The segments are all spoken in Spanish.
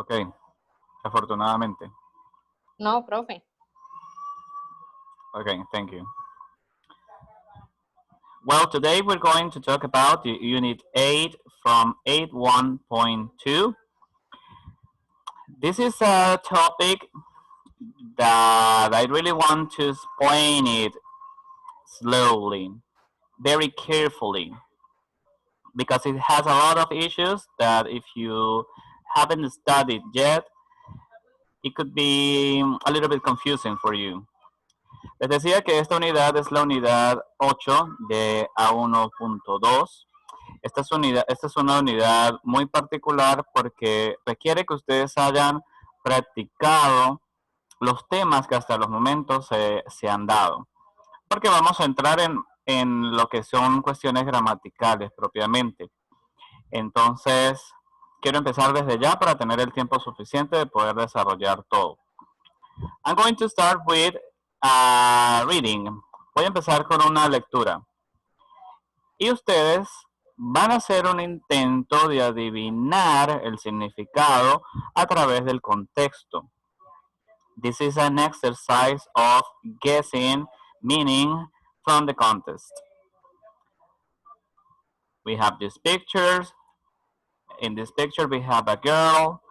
Ok, afortunadamente. No, profe. Okay, thank you. Well, today we're going to talk about the Unit 8 from 8.1.2. This is a topic that I really want to explain it slowly, very carefully, because it has a lot of issues that if you haven't studied yet, it could be a little bit confusing for you. Les decía que esta unidad es la unidad 8 de A1.2. Esta es una unidad muy particular porque requiere que ustedes hayan practicado los temas que hasta los momentos se han dado. Porque vamos a entrar en lo que son cuestiones gramaticales propiamente. Entonces, quiero empezar desde ya para tener el tiempo suficiente de poder desarrollar todo. I'm going to start with reading. Voy a empezar con una lectura. Y ustedes van a hacer un intento de adivinar el significado a través del contexto. This is an exercise of guessing meaning from the context. We have these pictures. In this picture we have a girl.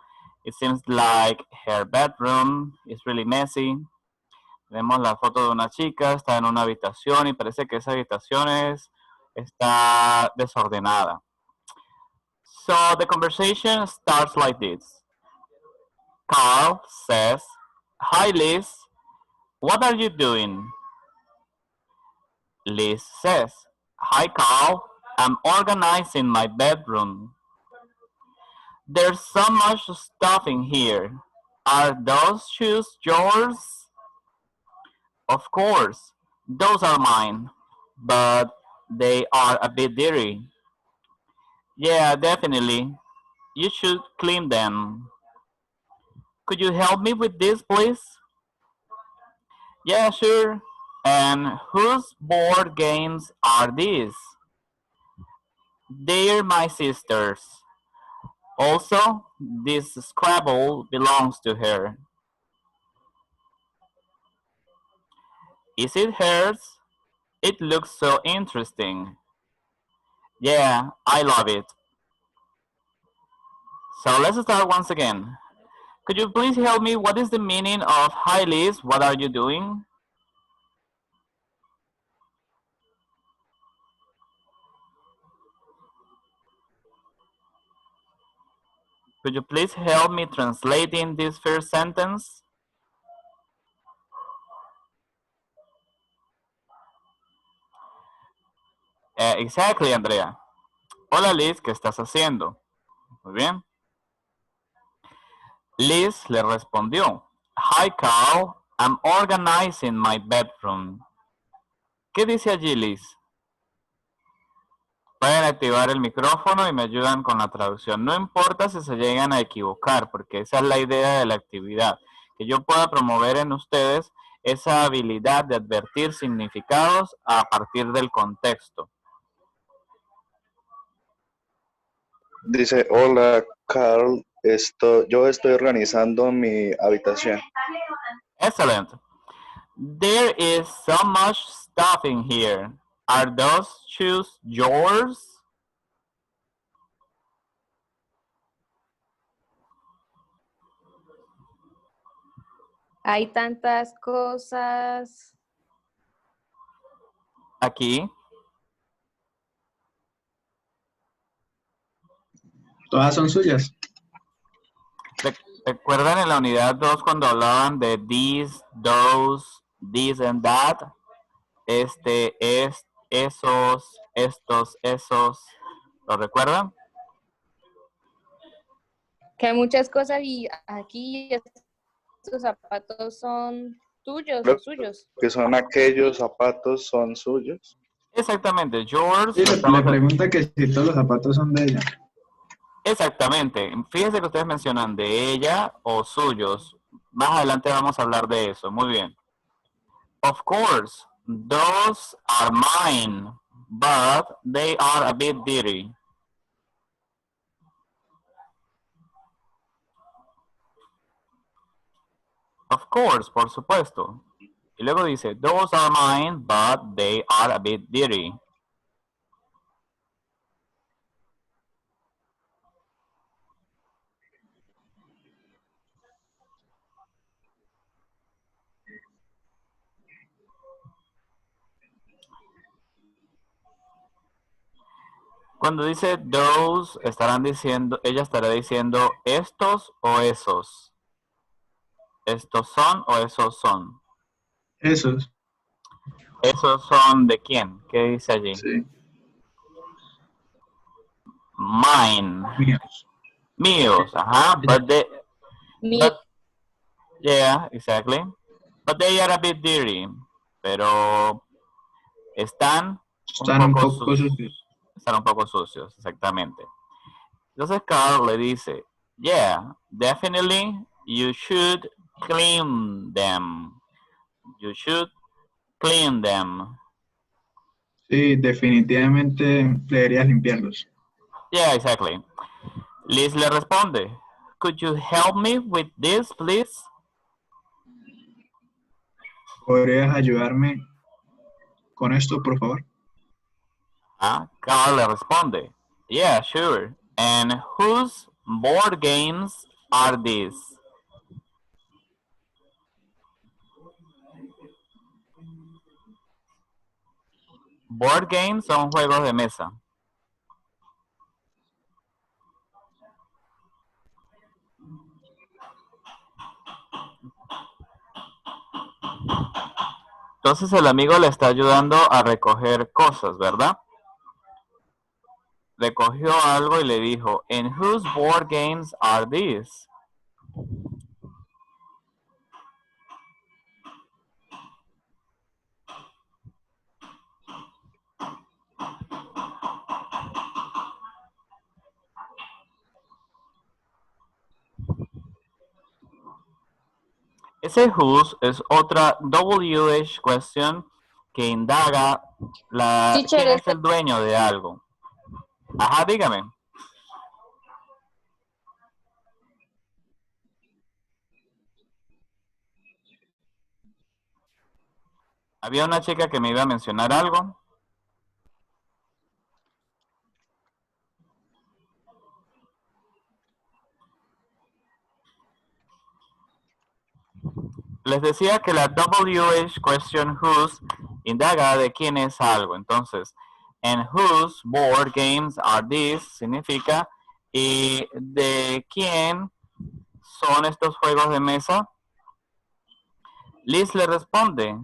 It seems like her bedroom is really messy. Vemos la foto de una chica, está en una habitación y parece que esa habitación está desordenada. So the conversation starts like this. Carl says, "Hi Liz, what are you doing?" Liz says, "Hi Carl, I'm organizing my bedroom. There's so much stuff in here. Are those shoes yours?" "Of course, those are mine, but they are a bit dirty." "Yeah, definitely. You should clean them." "Could you help me with this, please?" "Yeah, sure. And whose board games are these?" "They're my sister's. Also, this Scrabble belongs to her." "Is it hers? It looks so interesting." "Yeah, I love it." So let's start once again. Could you please help me? What is the meaning of "Hi Liz, what are you doing"? Could you please help me translating this first sentence? Exactly, Andrea. Hola Liz, ¿qué estás haciendo? Muy bien. Liz le respondió, "Hi Carl, I'm organizing my bedroom." ¿Qué dice allí Liz? Pueden activar el micrófono y me ayudan con la traducción. No importa si se llegan a equivocar, porque esa es la idea de la actividad, que yo pueda promover en ustedes esa habilidad de advertir significados a partir del contexto. Dice, hola Carl, yo estoy organizando mi habitación. Excellent. There is so much stuff in here. Are those shoes yours? Hay tantas cosas. Aquí. Todas son suyas. ¿Recuerdan en la unidad 2 cuando hablaban de these, those, this and that? Esos, estos, esos. ¿Lo recuerdan? Que hay muchas cosas y aquí estos zapatos son tuyos o suyos. Que son aquellos zapatos son suyos. Exactamente, yours. Sí, le pregunta que si todos los zapatos son de ella. Exactamente. Fíjense que ustedes mencionan de ella o suyos. Más adelante vamos a hablar de eso. Muy bien. Of course, those are mine, but they are a bit dirty. Of course, por supuesto. Y luego dice, those are mine, but they are a bit dirty. Cuando dice those, estarán diciendo, ella estará diciendo estos o esos. ¿Estos son o esos son? Esos, ¿Esos son de quién? ¿Qué dice allí? sí, Mine. míos. Míos, ajá. But they, Mi, but, yeah, exactly. But they are a bit dirty. Pero están Están un poco sucios. Están un poco sucios, exactamente. Entonces Carl le dice, yeah, definitely you should clean them. You should clean them. Sí, definitivamente deberías limpiarlos. Yeah, exactly. Liz le responde, could you help me with this, please? ¿Podrías ayudarme con esto, por favor? Carl le responde, yeah, sure. And whose board games are these? Board games son juegos de mesa. Entonces el amigo le está ayudando a recoger cosas, ¿verdad? Recogió algo y le dijo, and whose board games are these? Ese whose es otra WH question que indaga teacher, quién es el dueño de algo. Ajá, dígame. Había una chica que me iba a mencionar algo. Les decía que la WH question whose indaga de quién es algo. Entonces, and whose board games are these significa y de quién son estos juegos de mesa. Liz le responde,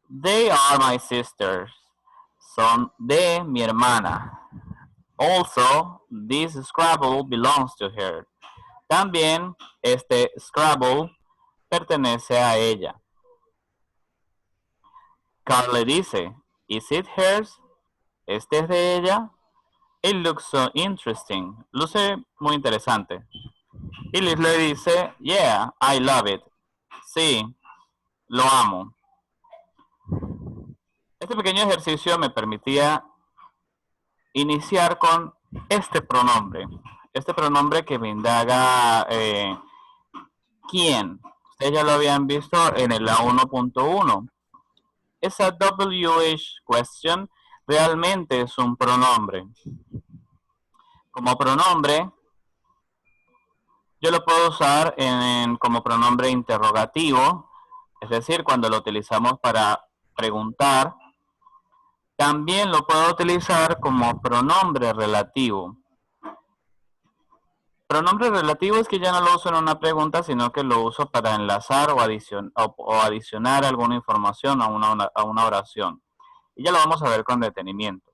they are my sisters. Son de mi hermana. Also, this Scrabble belongs to her. También este Scrabble pertenece a ella. Carl le dice, is it hers? ¿Este es de ella? It looks so interesting. Luce muy interesante. Y Liz le dice, yeah, I love it. Sí, lo amo. Este pequeño ejercicio me permitía iniciar con este pronombre. Este pronombre que me indaga quién. Ustedes ya lo habían visto en el A1.1. Esa WH question realmente es un pronombre. Como pronombre, yo lo puedo usar como pronombre interrogativo, es decir, cuando lo utilizamos para preguntar. También lo puedo utilizar como pronombre relativo. Pronombre relativo es que ya no lo uso en una pregunta, sino que lo uso para enlazar o adicionar alguna información a una oración. Y ya lo vamos a ver con detenimiento.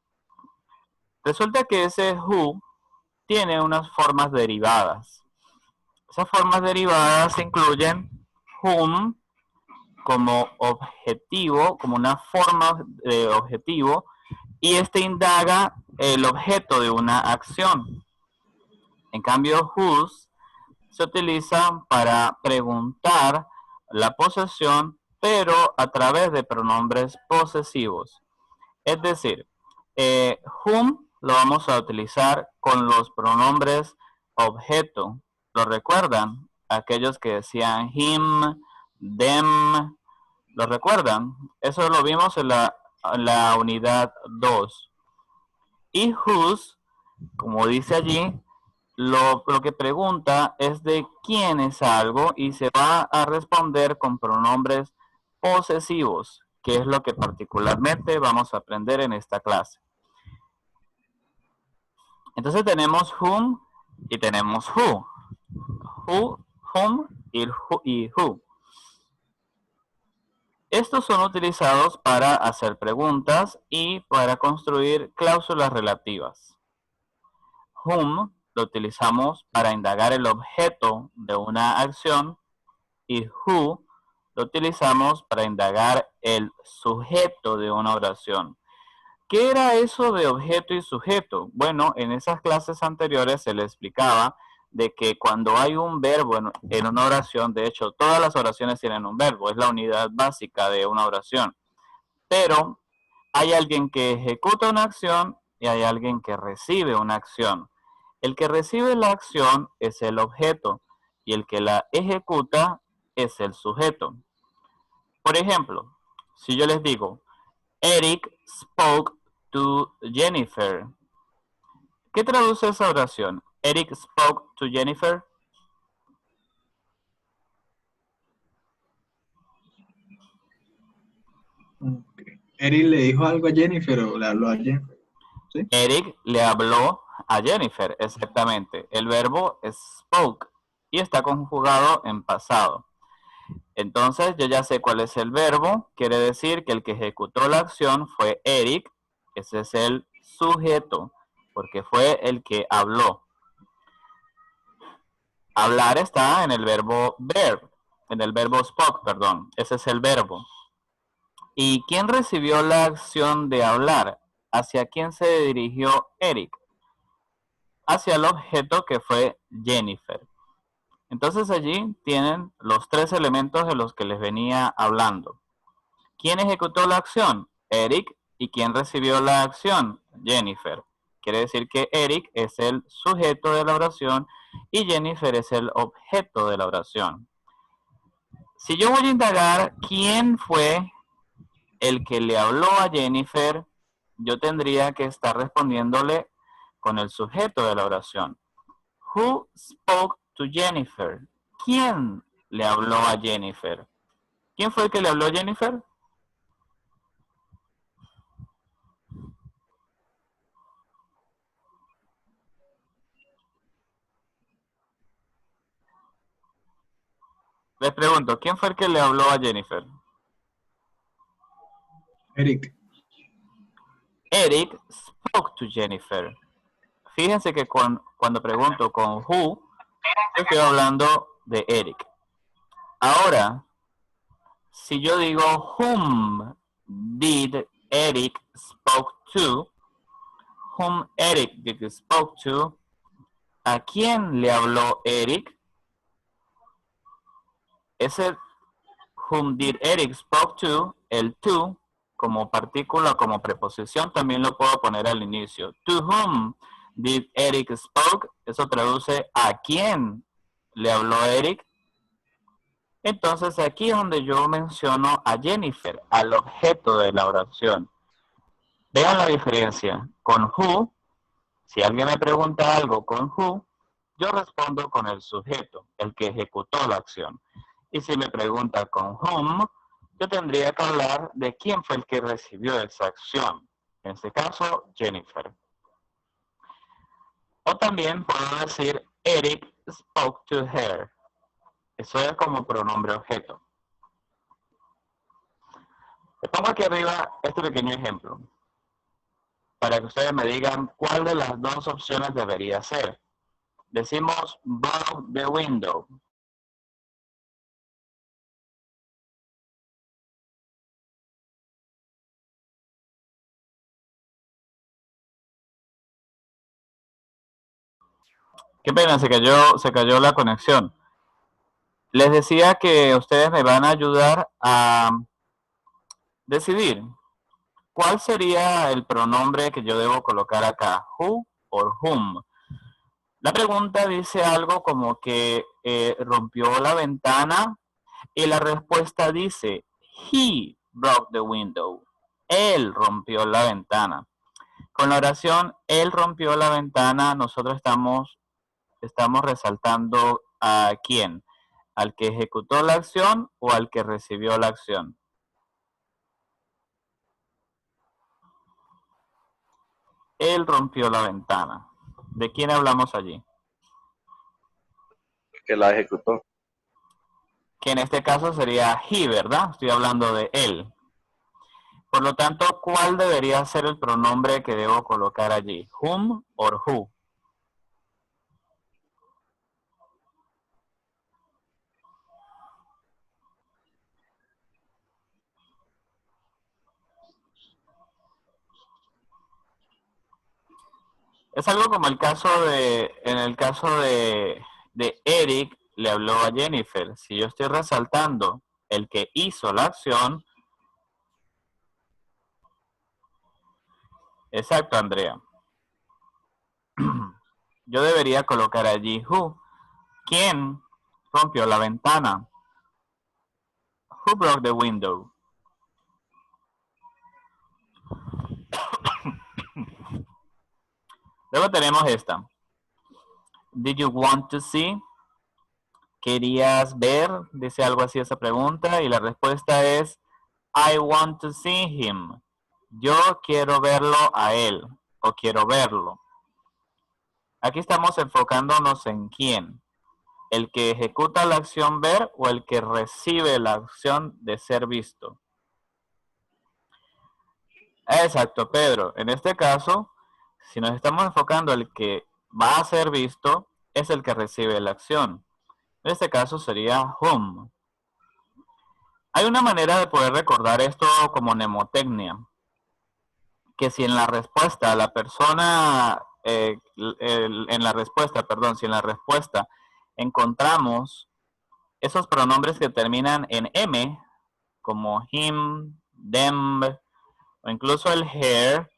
Resulta que ese who tiene unas formas derivadas. Esas formas derivadas incluyen whom como objetivo, como una forma de objetivo, y este indaga el objeto de una acción. En cambio, whose se utiliza para preguntar la posesión, pero a través de pronombres posesivos. Es decir, whom lo vamos a utilizar con los pronombres objeto. ¿Lo recuerdan? aquellos que decían him, them, ¿lo recuerdan? Eso lo vimos en la unidad 2. Y whose, como dice allí, lo que pregunta es de quién es algo y se va a responder con pronombres posesivos, que es lo que particularmente vamos a aprender en esta clase. Entonces tenemos whom y tenemos who. Who, whom y who. Estos son utilizados para hacer preguntas y para construir cláusulas relativas. Whom lo utilizamos para indagar el objeto de una acción y who lo utilizamos para indagar el sujeto de una oración. ¿Qué era eso de objeto y sujeto? Bueno, en esas clases anteriores se le explicaba de que cuando hay un verbo en una oración, de hecho, todas las oraciones tienen un verbo, es la unidad básica de una oración. Pero hay alguien que ejecuta una acción y hay alguien que recibe una acción. El que recibe la acción es el objeto y el que la ejecuta es el sujeto. Por ejemplo, si yo les digo, Eric spoke to Jennifer. ¿Qué traduce esa oración? Eric spoke to Jennifer. Okay. Eric le dijo algo a Jennifer o le habló a Jennifer. ¿Sí? Eric le habló a Jennifer, exactamente. El verbo es spoke y está conjugado en pasado. Entonces yo ya sé cuál es el verbo. Quiere decir que el que ejecutó la acción fue Eric. Ese es el sujeto, porque fue el que habló. Hablar está en el verbo verb, en el verbo spoke, perdón. Ese es el verbo. ¿Y quién recibió la acción de hablar? ¿Hacia quién se dirigió Eric? Hacia el objeto que fue Jennifer. Entonces allí tienen los tres elementos de los que les venía hablando. ¿Quién ejecutó la acción? Eric. ¿Y quién recibió la acción? Jennifer. Quiere decir que Eric es el sujeto de la oración y Jennifer es el objeto de la oración. Si yo voy a indagar quién fue el que le habló a Jennifer, yo tendría que estar respondiéndole con el sujeto de la oración. Who spoke to Jennifer? ¿Quién le habló a Jennifer? ¿Quién fue el que le habló a Jennifer? Les pregunto, ¿quién fue el que le habló a Jennifer? Eric. Eric spoke to Jennifer. Fíjense que cuando pregunto con who, estoy hablando de Eric. Ahora, si yo digo whom did Eric spoke to, whom Eric did spoke to, ¿a quién le habló Eric? Ese whom did Eric spoke to, el to, como partícula, como preposición, también lo puedo poner al inicio. To whom did Eric spoke? Eso traduce a quién le habló Eric. Entonces aquí es donde yo menciono a Jennifer, al objeto de la oración. Vean la diferencia. Con who, si alguien me pregunta algo con who, yo respondo con el sujeto, el que ejecutó la acción. Y si me pregunta con whom, yo tendría que hablar de quién fue el que recibió esa acción. En este caso, Jennifer. O también puedo decir, Eric spoke to her. Eso es como pronombre objeto. Les pongo aquí arriba este pequeño ejemplo, para que ustedes me digan cuál de las dos opciones debería ser. Decimos, broke the window. Qué pena, se cayó la conexión. Les decía que ustedes me van a ayudar a decidir cuál sería el pronombre que yo debo colocar acá, who or whom. La pregunta dice algo como que rompió la ventana? Y la respuesta dice, he broke the window. Él rompió la ventana. Con la oración, él rompió la ventana, nosotros estamos resaltando a quién, al que ejecutó la acción o al que recibió la acción. Él rompió la ventana. ¿De quién hablamos allí? Que la ejecutó. Que en este caso sería he, ¿verdad? Estoy hablando de él. Por lo tanto, ¿cuál debería ser el pronombre que debo colocar allí? ¿Whom o who? Es algo como el caso en el caso de Eric, le habló a Jennifer. Si yo estoy resaltando el que hizo la acción. Exacto, Andrea. Yo debería colocar allí who. ¿Quién rompió la ventana? Who broke the window? Luego tenemos esta. Did you want to see? ¿Querías ver? Dice algo así esa pregunta. Y la respuesta es I want to see him. Yo quiero verlo a él. O quiero verlo. Aquí estamos enfocándonos en quién. ¿El que ejecuta la acción ver o el que recibe la acción de ser visto? Exacto, Pedro. En este caso, si nos estamos enfocando el que va a ser visto, es el que recibe la acción. En este caso sería whom. Hay una manera de poder recordar esto como mnemotecnia. Que si en la respuesta la persona, si en la respuesta encontramos esos pronombres que terminan en M, como him, them, o incluso el her,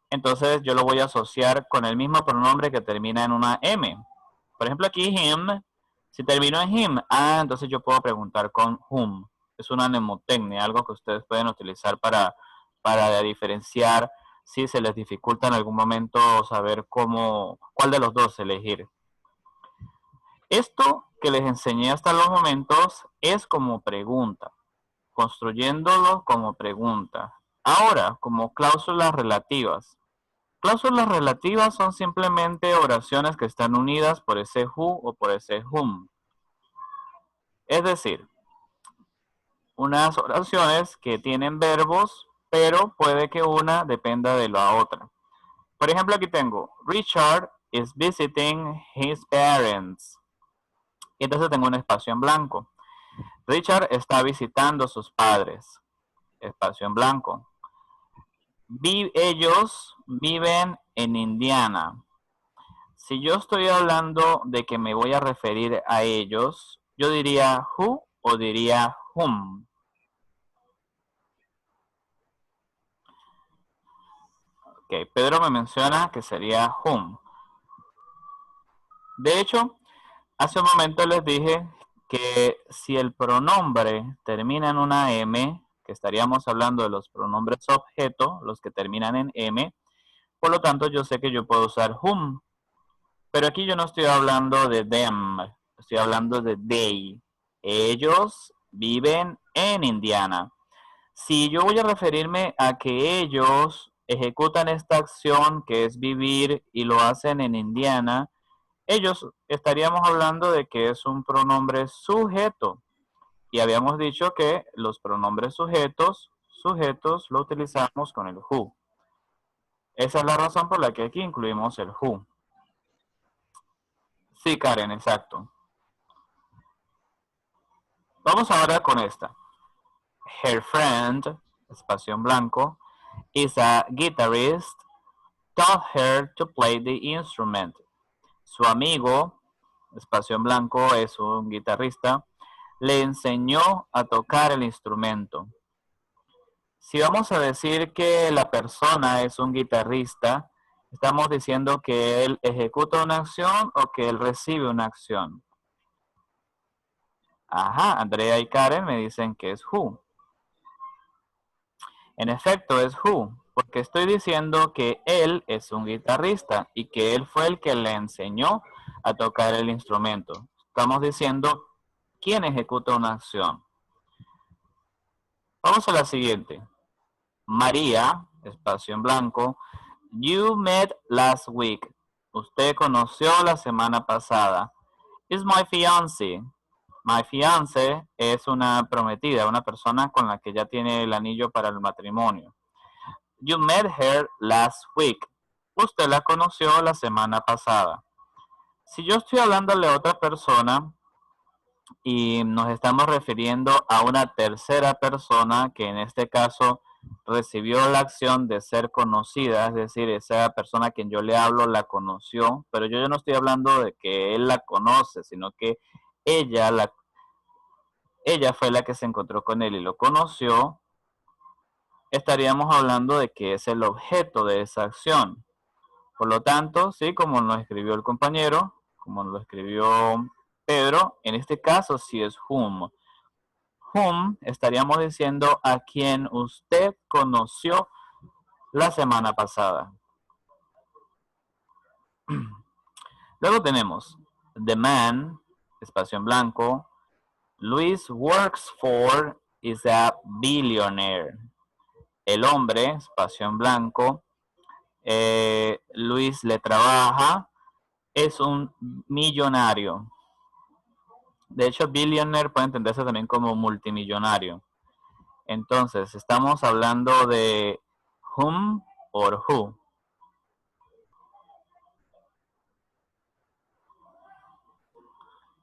entonces yo lo voy a asociar con el mismo pronombre que termina en una M. Por ejemplo, aquí him, si termino en him, entonces yo puedo preguntar con whom. Es una mnemotecnia, algo que ustedes pueden utilizar para diferenciar si se les dificulta en algún momento saber cuál de los dos elegir. Esto que les enseñé hasta los momentos es como pregunta, construyéndolo como pregunta. Ahora, como cláusulas relativas. Cláusulas relativas son simplemente oraciones que están unidas por ese who o por ese whom. Es decir, unas oraciones que tienen verbos, pero puede que una dependa de la otra. Por ejemplo, aquí tengo, Richard is visiting his parents. Y entonces tengo un espacio en blanco. Richard está visitando a sus padres. Espacio en blanco. Ellos viven en Indiana. Si yo estoy hablando de que me voy a referir a ellos, yo diría who o diría whom. Ok, Pedro me menciona que sería whom. De hecho, hace un momento les dije que si el pronombre termina en una M, que estaríamos hablando de los pronombres objeto, los que terminan en M, por lo tanto yo sé que yo puedo usar whom. Pero aquí yo no estoy hablando de them, estoy hablando de they. Ellos viven en Indiana. Si yo voy a referirme a que ellos ejecutan esta acción que es vivir y lo hacen en Indiana, ellos estaríamos hablando de que es un pronombre sujeto. Y habíamos dicho que los pronombres sujetos lo utilizamos con el who. Esa es la razón por la que aquí incluimos el who. Sí, Karen, exacto. Vamos ahora con esta. Her friend, espacio en blanco, is a guitarist, taught her to play the instrument. Su amigo, espacio en blanco, es un guitarrista, le enseñó a tocar el instrumento. Si vamos a decir que la persona es un guitarrista, estamos diciendo que él ejecuta una acción o que él recibe una acción. Ajá, Andrea y Karen me dicen que es who. En efecto, es who, porque estoy diciendo que él es un guitarrista y que él fue el que le enseñó a tocar el instrumento. Estamos diciendo quién ejecuta una acción. Vamos a la siguiente. María, espacio en blanco. You met last week. Usted conoció la semana pasada. Is my fiancé. My fiancé es una prometida, una persona con la que ya tiene el anillo para el matrimonio. You met her last week. Usted la conoció la semana pasada. Si yo estoy hablándole a otra persona y nos estamos refiriendo a una tercera persona que en este caso recibió la acción de ser conocida, es decir, esa persona a quien yo le hablo la conoció, pero yo no estoy hablando de que él la conoce, sino que ella, ella fue la que se encontró con él y lo conoció. Estaríamos hablando de que es el objeto de esa acción. Por lo tanto, sí, como lo escribió el compañero, como lo escribió Pedro, en este caso sí es whom. Whom estaríamos diciendo a quien usted conoció la semana pasada. Luego tenemos the man, espacio en blanco. Luis works for is a billionaire. El hombre, espacio en blanco. Luis le trabaja, es un millonario. De hecho, billionaire puede entenderse también como multimillonario. Entonces, estamos hablando de whom or who.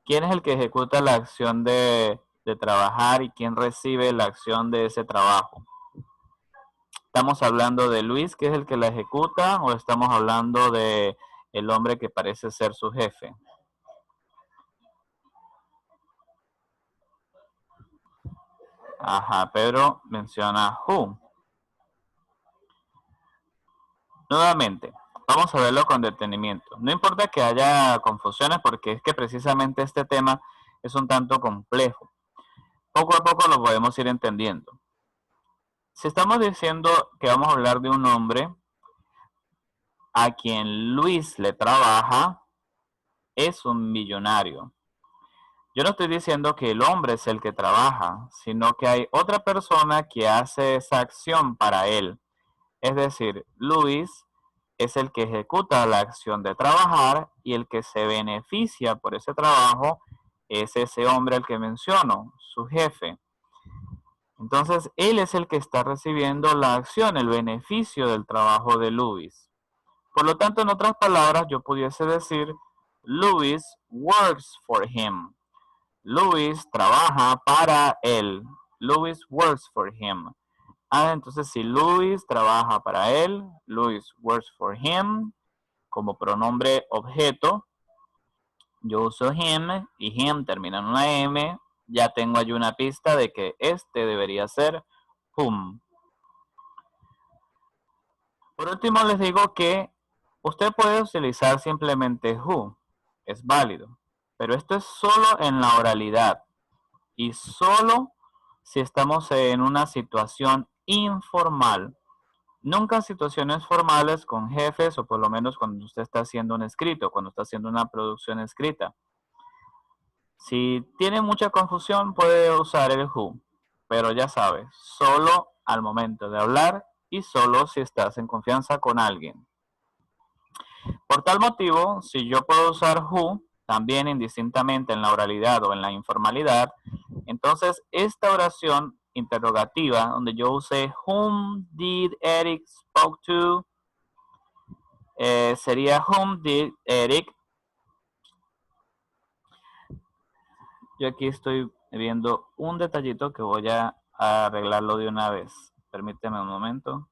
¿Quién es el que ejecuta la acción de trabajar y quién recibe la acción de ese trabajo? ¿Estamos hablando de Luis, que es el que la ejecuta, o estamos hablando de el hombre que parece ser su jefe? Ajá, Pedro menciona who. Nuevamente, vamos a verlo con detenimiento. No importa que haya confusiones porque es que precisamente este tema es un tanto complejo. Poco a poco lo podemos ir entendiendo. Si estamos diciendo que vamos a hablar de un hombre a quien Luis le trabaja, es un millonario. Yo no estoy diciendo que el hombre es el que trabaja, sino que hay otra persona que hace esa acción para él. Es decir, Luis es el que ejecuta la acción de trabajar y el que se beneficia por ese trabajo es ese hombre al que menciono, su jefe. Entonces, él es el que está recibiendo la acción, el beneficio del trabajo de Luis. Por lo tanto, en otras palabras, yo pudiese decir, Luis works for him. Luis trabaja para él. Luis works for him. Entonces si Luis trabaja para él, Luis works for him, como pronombre objeto, yo uso him y him termina en una M, ya tengo ahí una pista de que este debería ser whom. Por último les digo que usted puede utilizar simplemente who, es válido, pero esto es solo en la oralidad y solo si estamos en una situación informal. Nunca en situaciones formales con jefes o por lo menos cuando usted está haciendo un escrito, cuando está haciendo una producción escrita. Si tiene mucha confusión puede usar el who, pero ya sabes, solo al momento de hablar y solo si estás en confianza con alguien. Por tal motivo, si yo puedo usar who, también indistintamente en la oralidad o en la informalidad, entonces esta oración interrogativa, donde yo use whom did Eric spoke to, sería whom did Eric. Yo aquí estoy viendo un detallito que voy a arreglarlo de una vez. Permíteme un momento.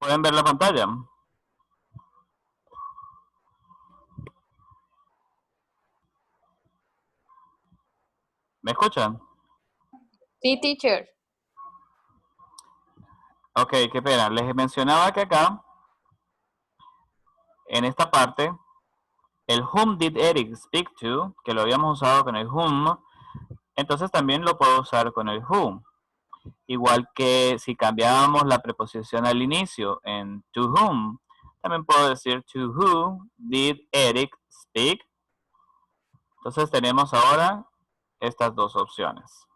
¿Pueden ver la pantalla? ¿Me escuchan? Sí, teacher. Ok, qué pena. Les mencionaba que acá, en esta parte, el whom did Eric speak to, que lo habíamos usado con el whom, entonces también lo puedo usar con el who. Igual que si cambiábamos la preposición al inicio en to whom, también puedo decir to who did Eric speak. Entonces tenemos ahora estas dos opciones.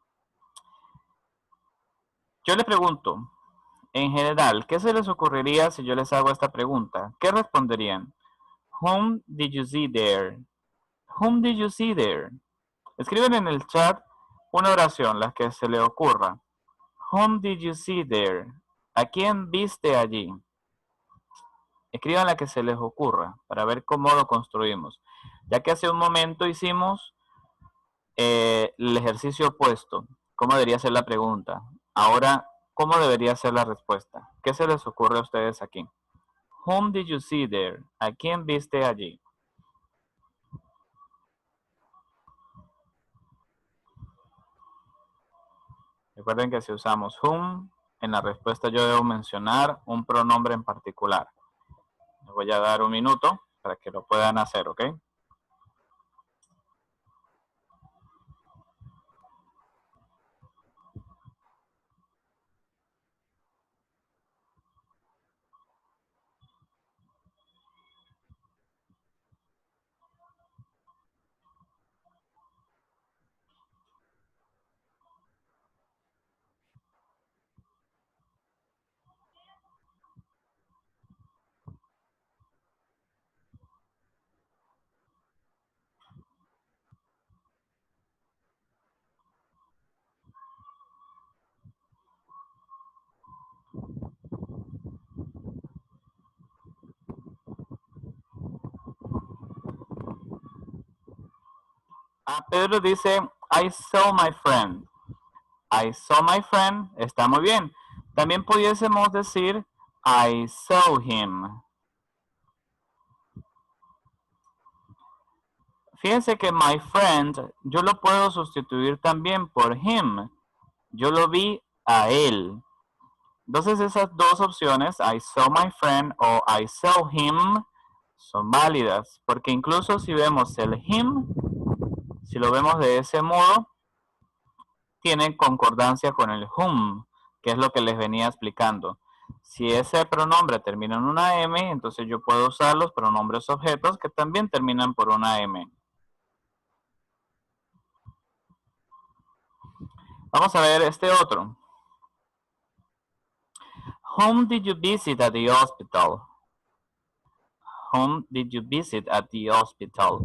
Yo le pregunto, en general, ¿qué se les ocurriría si yo les hago esta pregunta? ¿Qué responderían? Whom did you see there? Whom did you see there? Escriben en el chat una oración, la que se le ocurra. Whom did you see there? ¿A quién viste allí? Escriban la que se les ocurra para ver cómo lo construimos. Ya que hace un momento hicimos el ejercicio opuesto. ¿Cómo debería ser la pregunta? Ahora, ¿cómo debería ser la respuesta? ¿Qué se les ocurre a ustedes aquí? Whom did you see there? ¿A quién viste allí? Recuerden que si usamos whom, en la respuesta yo debo mencionar un pronombre en particular. Les voy a dar un minuto para que lo puedan hacer, ¿ok? Pedro dice, I saw my friend. I saw my friend. Está muy bien. También pudiésemos decir, I saw him. Fíjense que my friend, yo lo puedo sustituir también por him. Yo lo vi a él. Entonces esas dos opciones, I saw my friend o I saw him, son válidas. Porque incluso si vemos el him, si lo vemos de ese modo, tiene concordancia con el whom, que es lo que les venía explicando. Si ese pronombre termina en una M, entonces yo puedo usar los pronombres objetos que también terminan por una M. Vamos a ver este otro. Whom did you visit at the hospital? Whom did you visit at the hospital?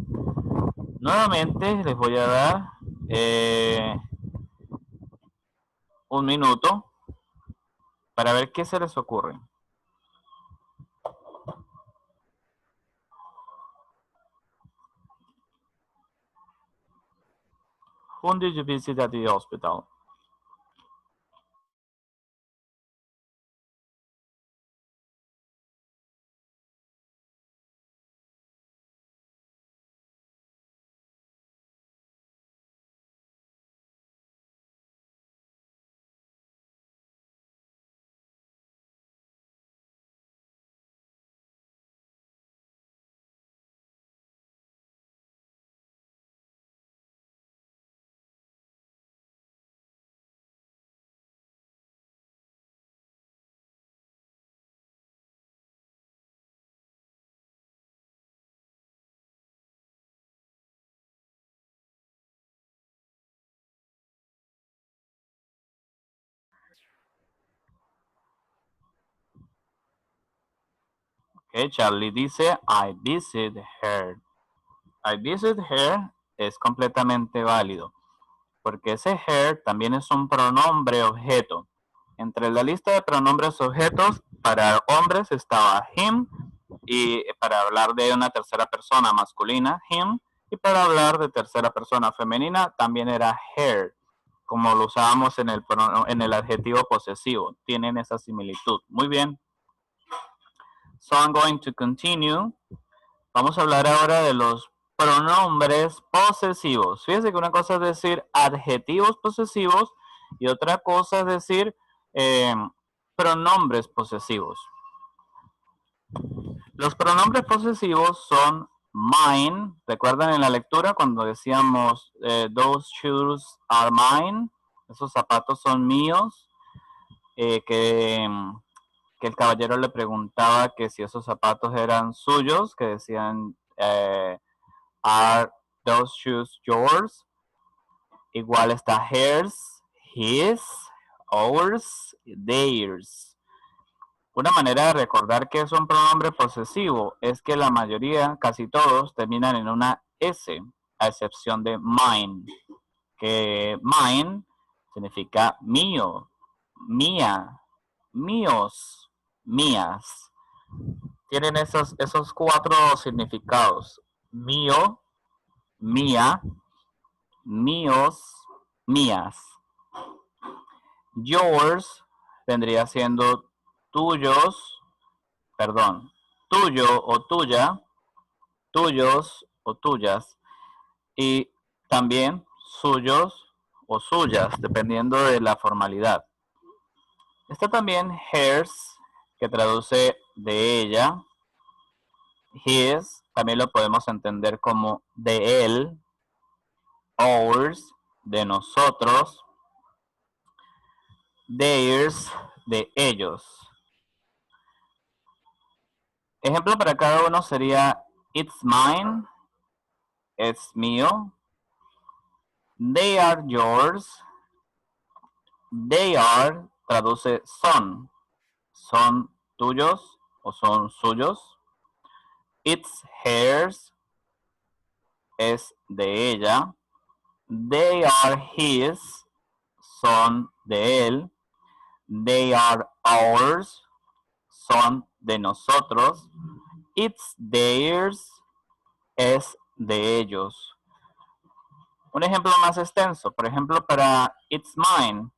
Nuevamente les voy a dar un minuto para ver qué se les ocurre. Whom did you visit at the hospital? Okay, Charlie dice, I visit her. I visit her es completamente válido, porque ese her también es un pronombre objeto. Entre la lista de pronombres objetos, para hombres estaba him, y para hablar de una tercera persona masculina, him, y para hablar de tercera persona femenina también era her, como lo usábamos en el adjetivo posesivo. Tienen esa similitud. Muy bien. So I'm going to continue. Vamos a hablar ahora de los pronombres posesivos. Fíjense que una cosa es decir adjetivos posesivos y otra cosa es decir pronombres posesivos. Los pronombres posesivos son mine. ¿Recuerdan en la lectura cuando decíamos those shoes are mine? Esos zapatos son míos. Que el caballero le preguntaba que si esos zapatos eran suyos, que decían are those shoes yours? Igual está hers, his, ours, theirs. Una manera de recordar que es un pronombre posesivo es que la mayoría, casi todos, terminan en una S, a excepción de mine, que mine significa mío, mía, míos, mías. Tienen esos 4 significados: mío, mía, míos, mías. Yours vendría siendo tuyos, perdón, tuyo o tuya, tuyos o tuyas, y también suyos o suyas, dependiendo de la formalidad. Está también hers, que traduce de ella. His también lo podemos entender como de él. Ours, de nosotros. Theirs, de ellos. Ejemplo para cada uno sería it's mine, es mío. They are yours. They are traduce son. Son tuyos o son suyos. It's hers, es de ella. They are his, son de él. They are ours, son de nosotros. It's theirs, es de ellos. Un ejemplo más extenso, por ejemplo, para it's mine,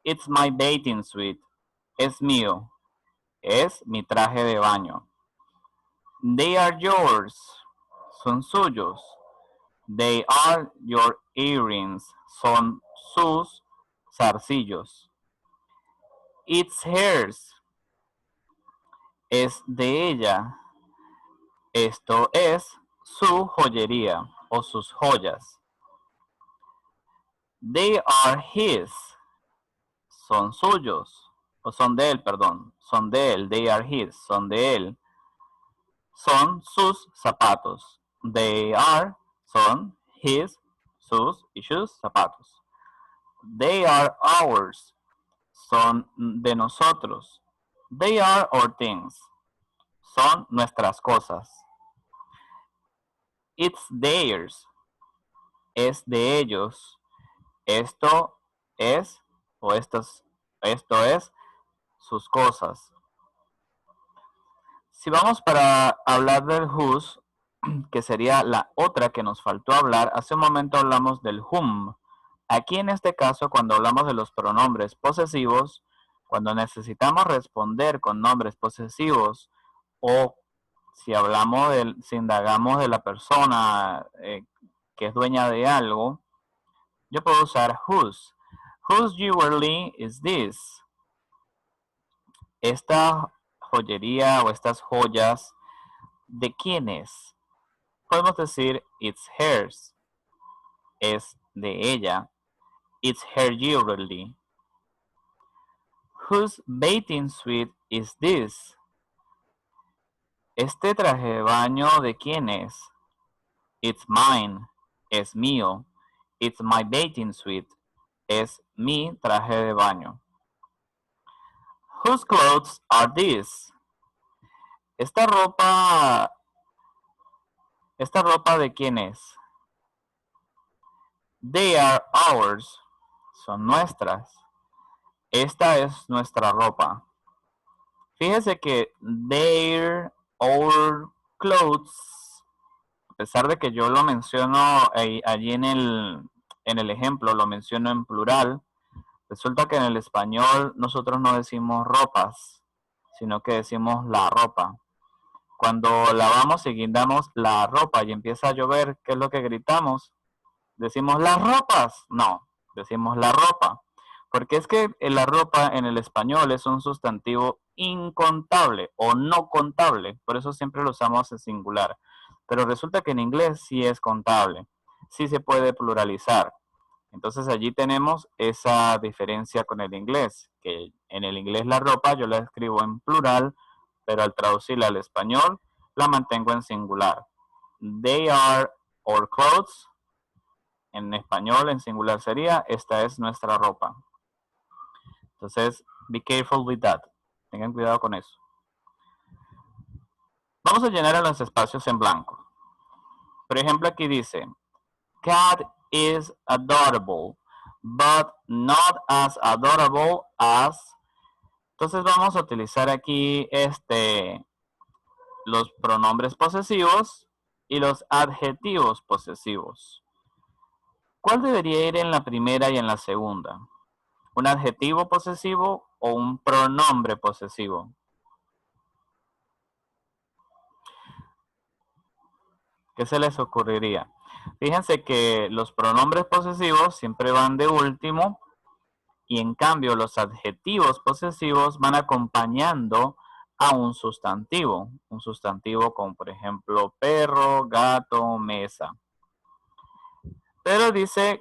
it's my bathing suit, es mío, es mi traje de baño. They are yours, son suyos. They are your earrings, son sus zarcillos. It's hers, es de ella. Esto es su joyería o sus joyas. They are his, son suyos, o son de él, perdón, son de él. They are his, son de él. Son sus zapatos. They are, son, his, sus y sus zapatos. They are ours, son de nosotros. They are our things, son nuestras cosas. It's theirs, es de ellos. Esto es, o esto es sus cosas. Si vamos para hablar del whose, que sería la otra que nos faltó hablar, hace un momento hablamos del whom. Aquí en este caso, cuando hablamos de los pronombres posesivos, cuando necesitamos responder con nombres posesivos, o si hablamos si indagamos de la persona que es dueña de algo, yo puedo usar whose. Whose jewelry is this? Esta joyería o estas joyas, ¿de quién es? Podemos decir it's hers, es de ella. It's her jewelry. Whose bathing suit is this? Este traje de baño, ¿de quién es? It's mine, es mío. It's my bathing suit, es mi traje de baño. Whose clothes are these? Esta ropa ¿de quién es? They are ours, son nuestras. Esta es nuestra ropa. Fíjese que their, our clothes, a pesar de que yo lo menciono allí en el ejemplo, lo menciono en plural, resulta que en el español nosotros no decimos ropas, sino que decimos la ropa. Cuando lavamos y guindamos la ropa y empieza a llover, ¿qué es lo que gritamos? ¿Decimos las ropas? No, decimos la ropa. Porque es que la ropa en el español es un sustantivo incontable o no contable. Por eso siempre lo usamos en singular. Pero resulta que en inglés sí es contable. Sí se puede pluralizar. Entonces allí tenemos esa diferencia con el inglés. Que en el inglés la ropa yo la escribo en plural, pero al traducirla al español la mantengo en singular. They are our clothes. En español, en singular sería, esta es nuestra ropa. Entonces, be careful with that. Tengan cuidado con eso. Vamos a llenar los espacios en blanco. Por ejemplo, aquí dice, Cat is adorable, but not as adorable as. Entonces vamos a utilizar aquí los pronombres posesivos y los adjetivos posesivos. ¿Cuál debería ir en la primera y en la segunda? ¿Un adjetivo posesivo o un pronombre posesivo? ¿Qué se les ocurriría? Fíjense que los pronombres posesivos siempre van de último y en cambio los adjetivos posesivos van acompañando a un sustantivo. Un sustantivo como por ejemplo perro, gato, mesa. Pedro dice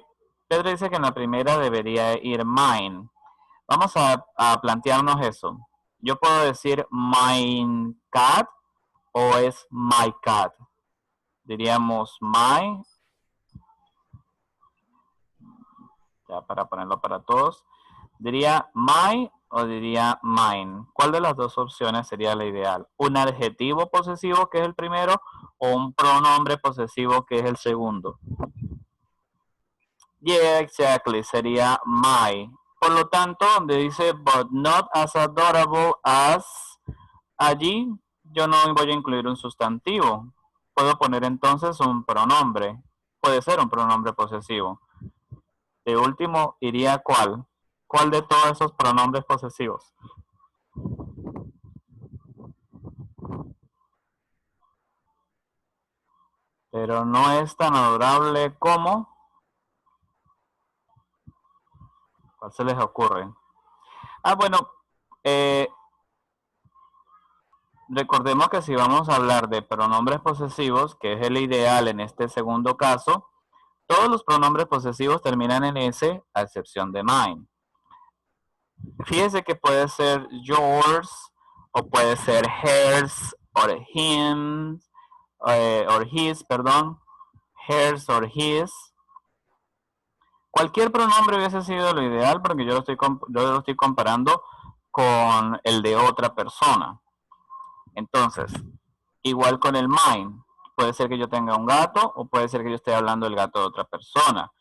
que en la primera debería ir mine. Vamos a plantearnos eso. Yo puedo decir my cat o es my cat. Diríamos my. Ya para ponerlo para todos. Diría my o diría mine. ¿Cuál de las dos opciones sería la ideal? ¿Un adjetivo posesivo que es el primero o un pronombre posesivo que es el segundo? Yeah, exactly. Sería my. Por lo tanto, donde dice but not as adorable as, allí yo no voy a incluir un sustantivo. Puedo poner entonces un pronombre. Puede ser un pronombre posesivo. De último, iría ¿cuál? ¿Cuál de todos esos pronombres posesivos? Pero no es tan adorable como. ¿Cuál se les ocurre? Bueno, recordemos que si vamos a hablar de pronombres posesivos, que es el ideal en este segundo caso, todos los pronombres posesivos terminan en S, a excepción de mine. Fíjese que puede ser yours, o puede ser hers, o him, or his, perdón, hers or his. Cualquier pronombre hubiese sido lo ideal porque yo lo estoy comparando con el de otra persona. Entonces, igual con el mine. Puede ser que yo tenga un gato o puede ser que yo esté hablando del gato de otra persona.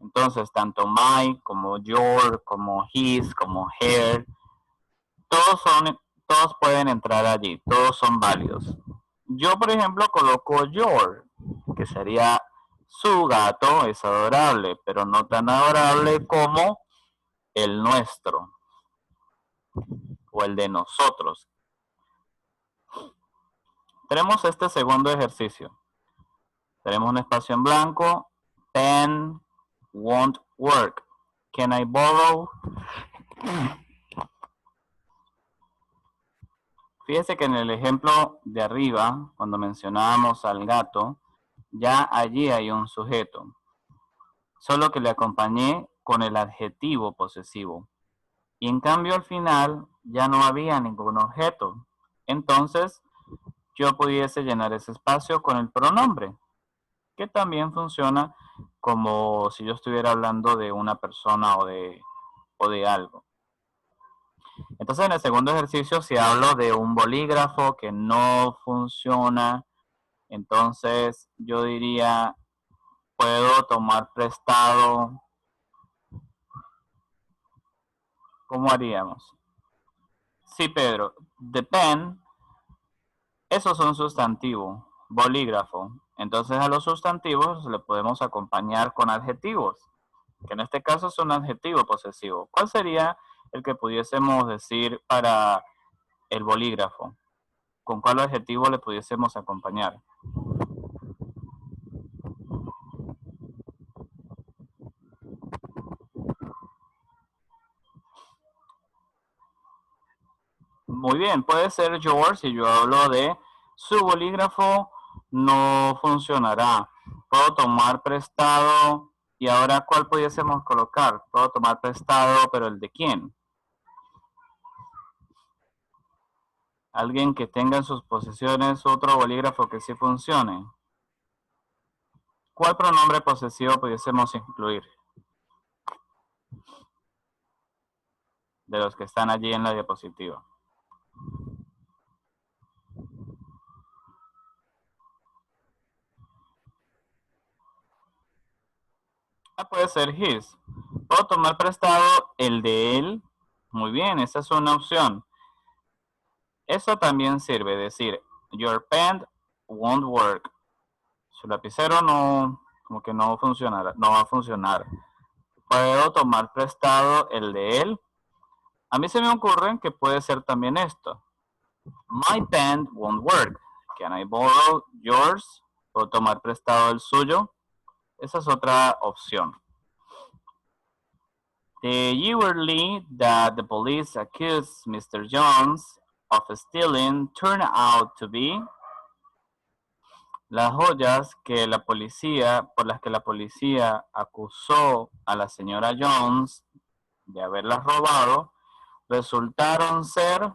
Entonces, tanto my como your, como his, como her, todos pueden entrar allí, todos son válidos. Yo, por ejemplo, coloco your, que sería su gato es adorable, pero no tan adorable como el nuestro o el de nosotros. Tenemos este segundo ejercicio. Tenemos un espacio en blanco. Pen won't work. Can I borrow? Fíjese que en el ejemplo de arriba, cuando mencionábamos al gato, ya allí hay un sujeto. Solo que le acompañé con el adjetivo posesivo. Y en cambio al final ya no había ningún objeto. Entonces yo pudiese llenar ese espacio con el pronombre, que también funciona como si yo estuviera hablando de una persona o de algo. Entonces en el segundo ejercicio, si hablo de un bolígrafo que no funciona, entonces yo diría, puedo tomar prestado. ¿Cómo haríamos? Sí, Pedro. The pen, eso es un sustantivo, bolígrafo. Entonces a los sustantivos le podemos acompañar con adjetivos, que en este caso es un adjetivo posesivo. ¿Cuál sería el que pudiésemos decir para el bolígrafo? ¿Con cuál adjetivo le pudiésemos acompañar? Muy bien, puede ser yours si yo hablo de su bolígrafo no funcionará. Puedo tomar prestado y ahora ¿cuál pudiésemos colocar? Puedo tomar prestado, pero ¿el de quién? Alguien que tenga en sus posesiones otro bolígrafo que sí funcione. ¿Cuál pronombre posesivo pudiésemos incluir? De los que están allí en la diapositiva. Puede ser his. Puedo tomar prestado el de él. Muy bien, esa es una opción. Eso también sirve, decir, your pen won't work. Su lapicero como que no funcionará, no va a funcionar. Puedo tomar prestado el de él. A mí se me ocurre que puede ser también esto. My pen won't work. Can I borrow yours? Puedo tomar prestado el suyo. Esa es otra opción. The jewelry that the police accused Mr. Jones of stealing turned out to be. Las joyas que por las que la policía acusó a la señora Jones de haberlas robado, resultaron ser.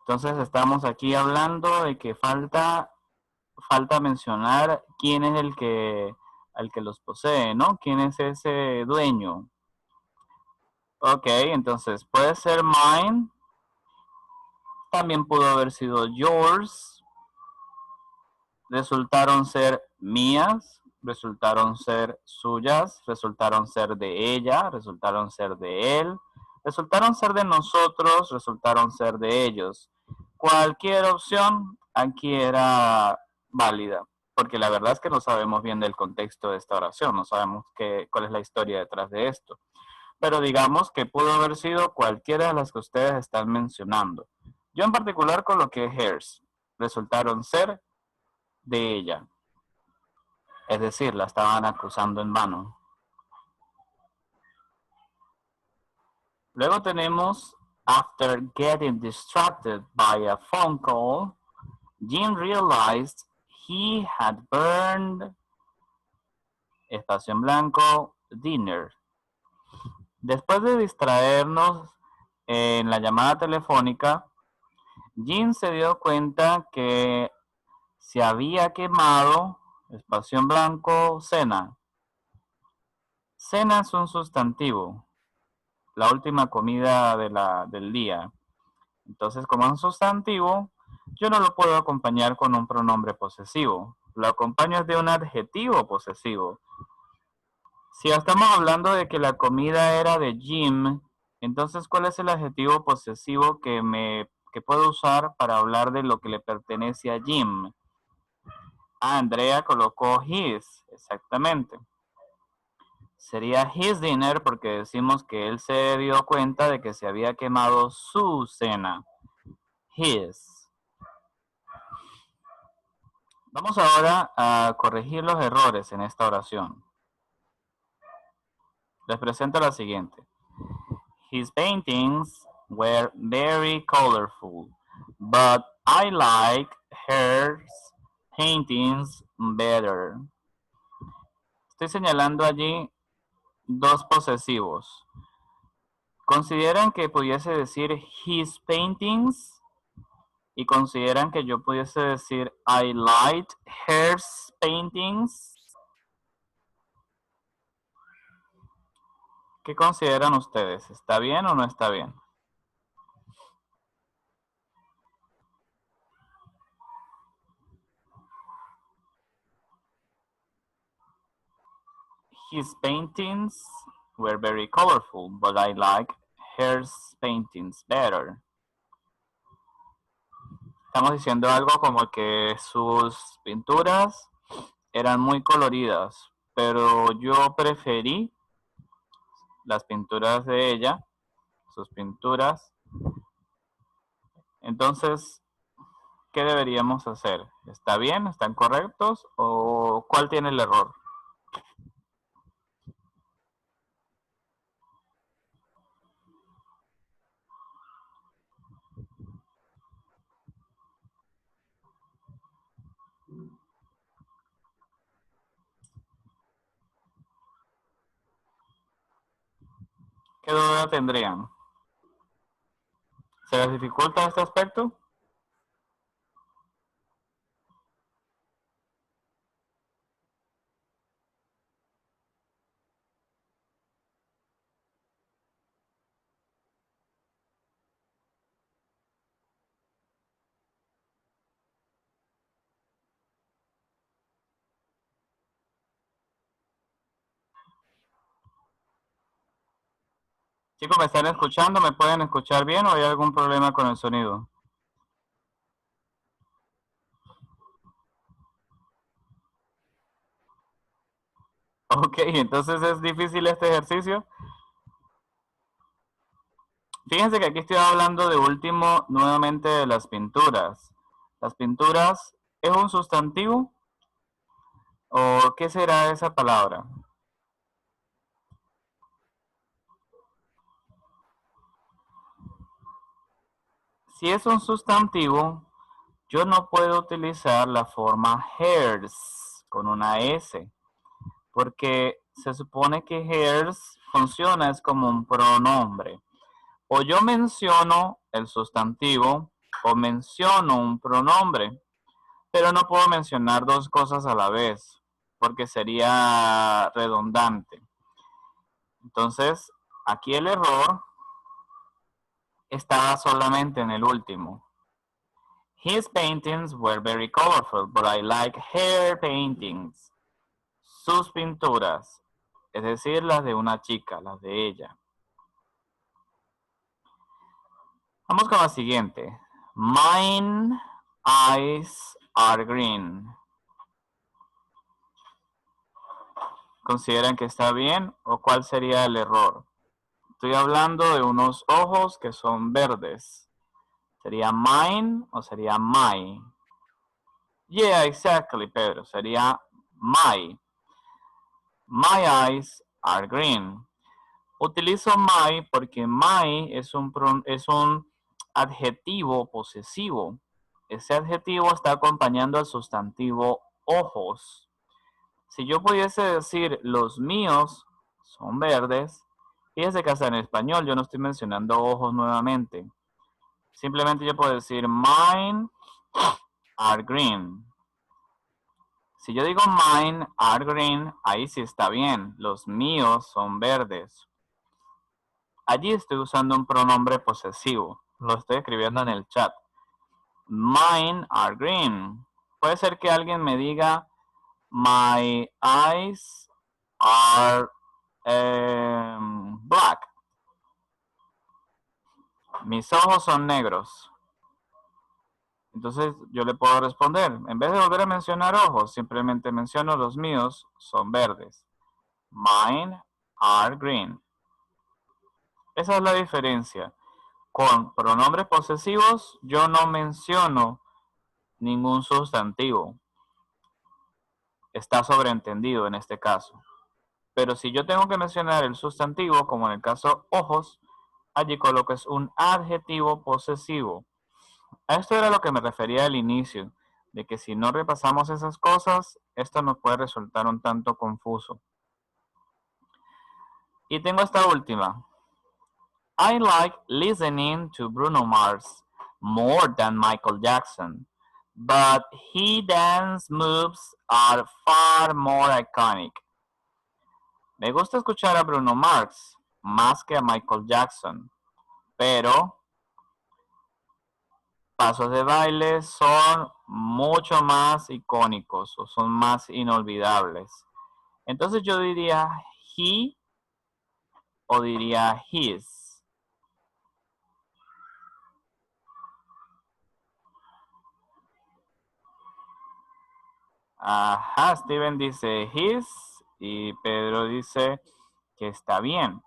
Entonces estamos aquí hablando de que falta mencionar quién es el que los posee, ¿no? ¿Quién es ese dueño? Ok, entonces puede ser mine. También pudo haber sido yours. Resultaron ser mías. Resultaron ser suyas. Resultaron ser de ella. Resultaron ser de él. Resultaron ser de nosotros. Resultaron ser de ellos. Cualquier opción aquí era válida, porque la verdad es que no sabemos bien del contexto de esta oración, no sabemos cuál es la historia detrás de esto. Pero digamos que pudo haber sido cualquiera de las que ustedes están mencionando. Yo en particular coloqué hers, resultaron ser de ella. Es decir, la estaban acusando en vano. Luego tenemos, after getting distracted by a phone call, Jim realized he had burned, espacio en blanco, dinner. Después de distraernos en la llamada telefónica, Jim se dio cuenta que se había quemado, espacio en blanco, cena. Cena es un sustantivo, la última comida del día. Entonces, como es un sustantivo, yo no lo puedo acompañar con un pronombre posesivo. Lo acompaño de un adjetivo posesivo. Si estamos hablando de que la comida era de Jim, entonces, ¿cuál es el adjetivo posesivo que puedo usar para hablar de lo que le pertenece a Jim? Andrea colocó his, exactamente. Sería his dinner porque decimos que él se dio cuenta de que se había quemado su cena. His. Vamos ahora a corregir los errores en esta oración. Les presento la siguiente. His paintings were very colorful, but I like her paintings better. Estoy señalando allí dos posesivos. ¿Consideran que pudiese decir his paintings? Y consideran que yo pudiese decir I liked her paintings. ¿Qué consideran ustedes? ¿Está bien o no está bien? His paintings were very colorful, but I like her paintings better. Estamos diciendo algo como que sus pinturas eran muy coloridas, pero yo preferí las pinturas de ella, sus pinturas, Entonces, ¿qué deberíamos hacer? ¿Está bien? ¿Están correctos? ¿O cuál tiene el error? ¿Qué duda tendrían? ¿Se les dificulta este aspecto? Chicos, ¿me están escuchando? ¿Me pueden escuchar bien o hay algún problema con el sonido? Ok, entonces es difícil este ejercicio. Fíjense que aquí estoy hablando de último nuevamente de las pinturas. ¿Las pinturas es un sustantivo? ¿O qué será esa palabra? Si es un sustantivo, yo no puedo utilizar la forma hairs con una S, porque se supone que hairs funciona es como un pronombre. O yo menciono el sustantivo o menciono un pronombre, pero no puedo mencionar dos cosas a la vez, porque sería redundante. Entonces, aquí el error está solamente en el último. His paintings were very colorful, but I like her paintings. Sus pinturas, es decir, las de una chica, las de ella. Vamos con la siguiente. Mine eyes are green. ¿Consideran que está bien o cuál sería el error? Estoy hablando de unos ojos que son verdes. ¿Sería mine o sería my? Yeah, exactly, Pedro. Sería my. My eyes are green. Utilizo my porque my es un adjetivo posesivo. Ese adjetivo está acompañando al sustantivo ojos. Si yo pudiese decir los míos son verdes, fíjese que hasta en español yo no estoy mencionando ojos nuevamente. Simplemente yo puedo decir mine are green. Si yo digo mine are green, ahí sí está bien. Los míos son verdes. Allí estoy usando un pronombre posesivo. Lo estoy escribiendo en el chat. Mine are green. Puede ser que alguien me diga my eyes are black. Mis ojos son negros. Entonces yo le puedo responder, en vez de volver a mencionar ojos, simplemente menciono los míos son verdes. Mine are green. Esa es la diferencia. Con pronombres posesivos yo no menciono ningún sustantivo. Está sobreentendido en este caso. Pero si yo tengo que mencionar el sustantivo, como en el caso ojos, allí coloco es un adjetivo posesivo. A esto era lo que me refería al inicio, de que si no repasamos esas cosas, esto nos puede resultar un tanto confuso. Y tengo esta última. I like listening to Bruno Mars more than Michael Jackson, but his dance moves are far more iconic. Me gusta escuchar a Bruno Mars más que a Michael Jackson, pero pasos de baile son mucho más icónicos o son más inolvidables. Entonces yo diría he o diría his. Ajá, Steven dice his y Pedro dice que está bien.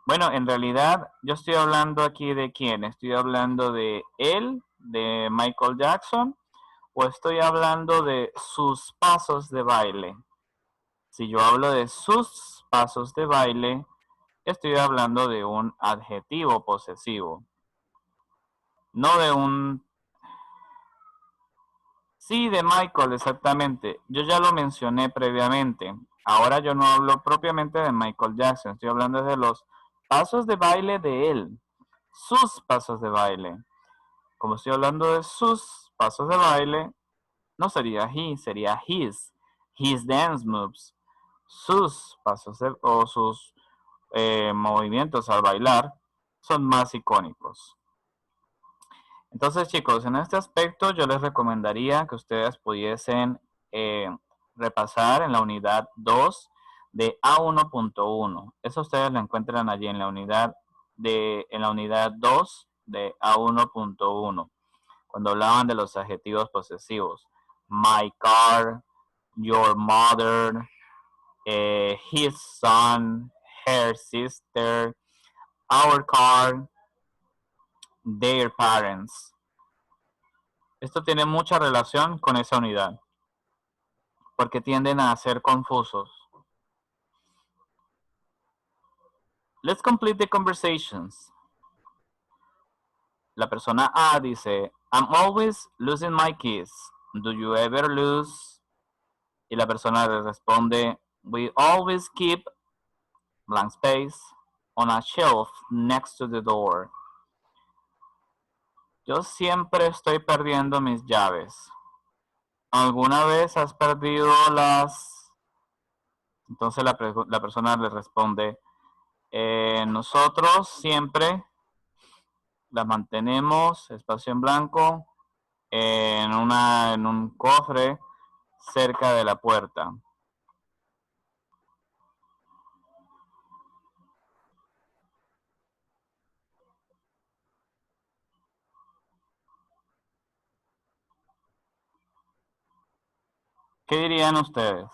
Bueno, en realidad yo estoy hablando aquí de quién. Estoy hablando de él de Michael Jackson o estoy hablando de sus pasos de baile? Si yo hablo de sus pasos de baile, estoy hablando de un adjetivo posesivo. No de un... Sí, de Michael, exactamente. Yo ya lo mencioné previamente. Ahora yo no hablo propiamente de Michael Jackson. Estoy hablando de los pasos de baile de él. Sus pasos de baile. Como estoy hablando de sus pasos de baile, no sería he, sería his. His dance moves. Sus pasos o sus movimientos al bailar son más icónicos. Entonces, chicos, en este aspecto yo les recomendaría que ustedes pudiesen repasar en la unidad 2 de A1.1. Eso ustedes lo encuentran allí en la unidad 2 de A1.1. Cuando hablaban de los adjetivos posesivos. My car, your mother, his son, her sister, our car, their parents. Esto tiene mucha relación con esa unidad, porque tienden a ser confusos. Let's complete the conversations. La persona A dice, I'm always losing my keys. Do you ever lose? Y la persona le responde, we always keep blank space on a shelf next to the door. Yo siempre estoy perdiendo mis llaves. ¿Alguna vez has perdido las...? Entonces la persona le responde, nosotros siempre las mantenemos, espacio en blanco, en un cofre cerca de la puerta. ¿Qué dirían ustedes?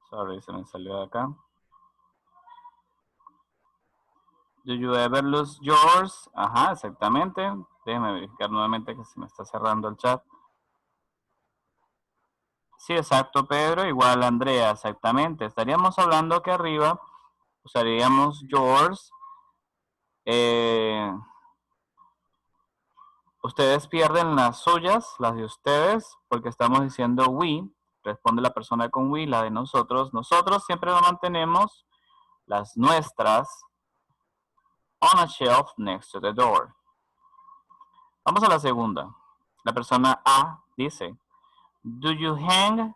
Sorry, se me salió de acá. Do you ever lose yours? Ajá, exactamente. Déjenme verificar nuevamente que se me está cerrando el chat. Sí, exacto, Pedro. Igual Andrea, exactamente. Estaríamos hablando que arriba usaríamos yours. Ustedes pierden las suyas, las de ustedes, porque estamos diciendo we. Responde la persona con we, la de nosotros. Nosotros siempre lo mantenemos, las nuestras, on a shelf next to the door. Vamos a la segunda. La persona A dice, do you hang,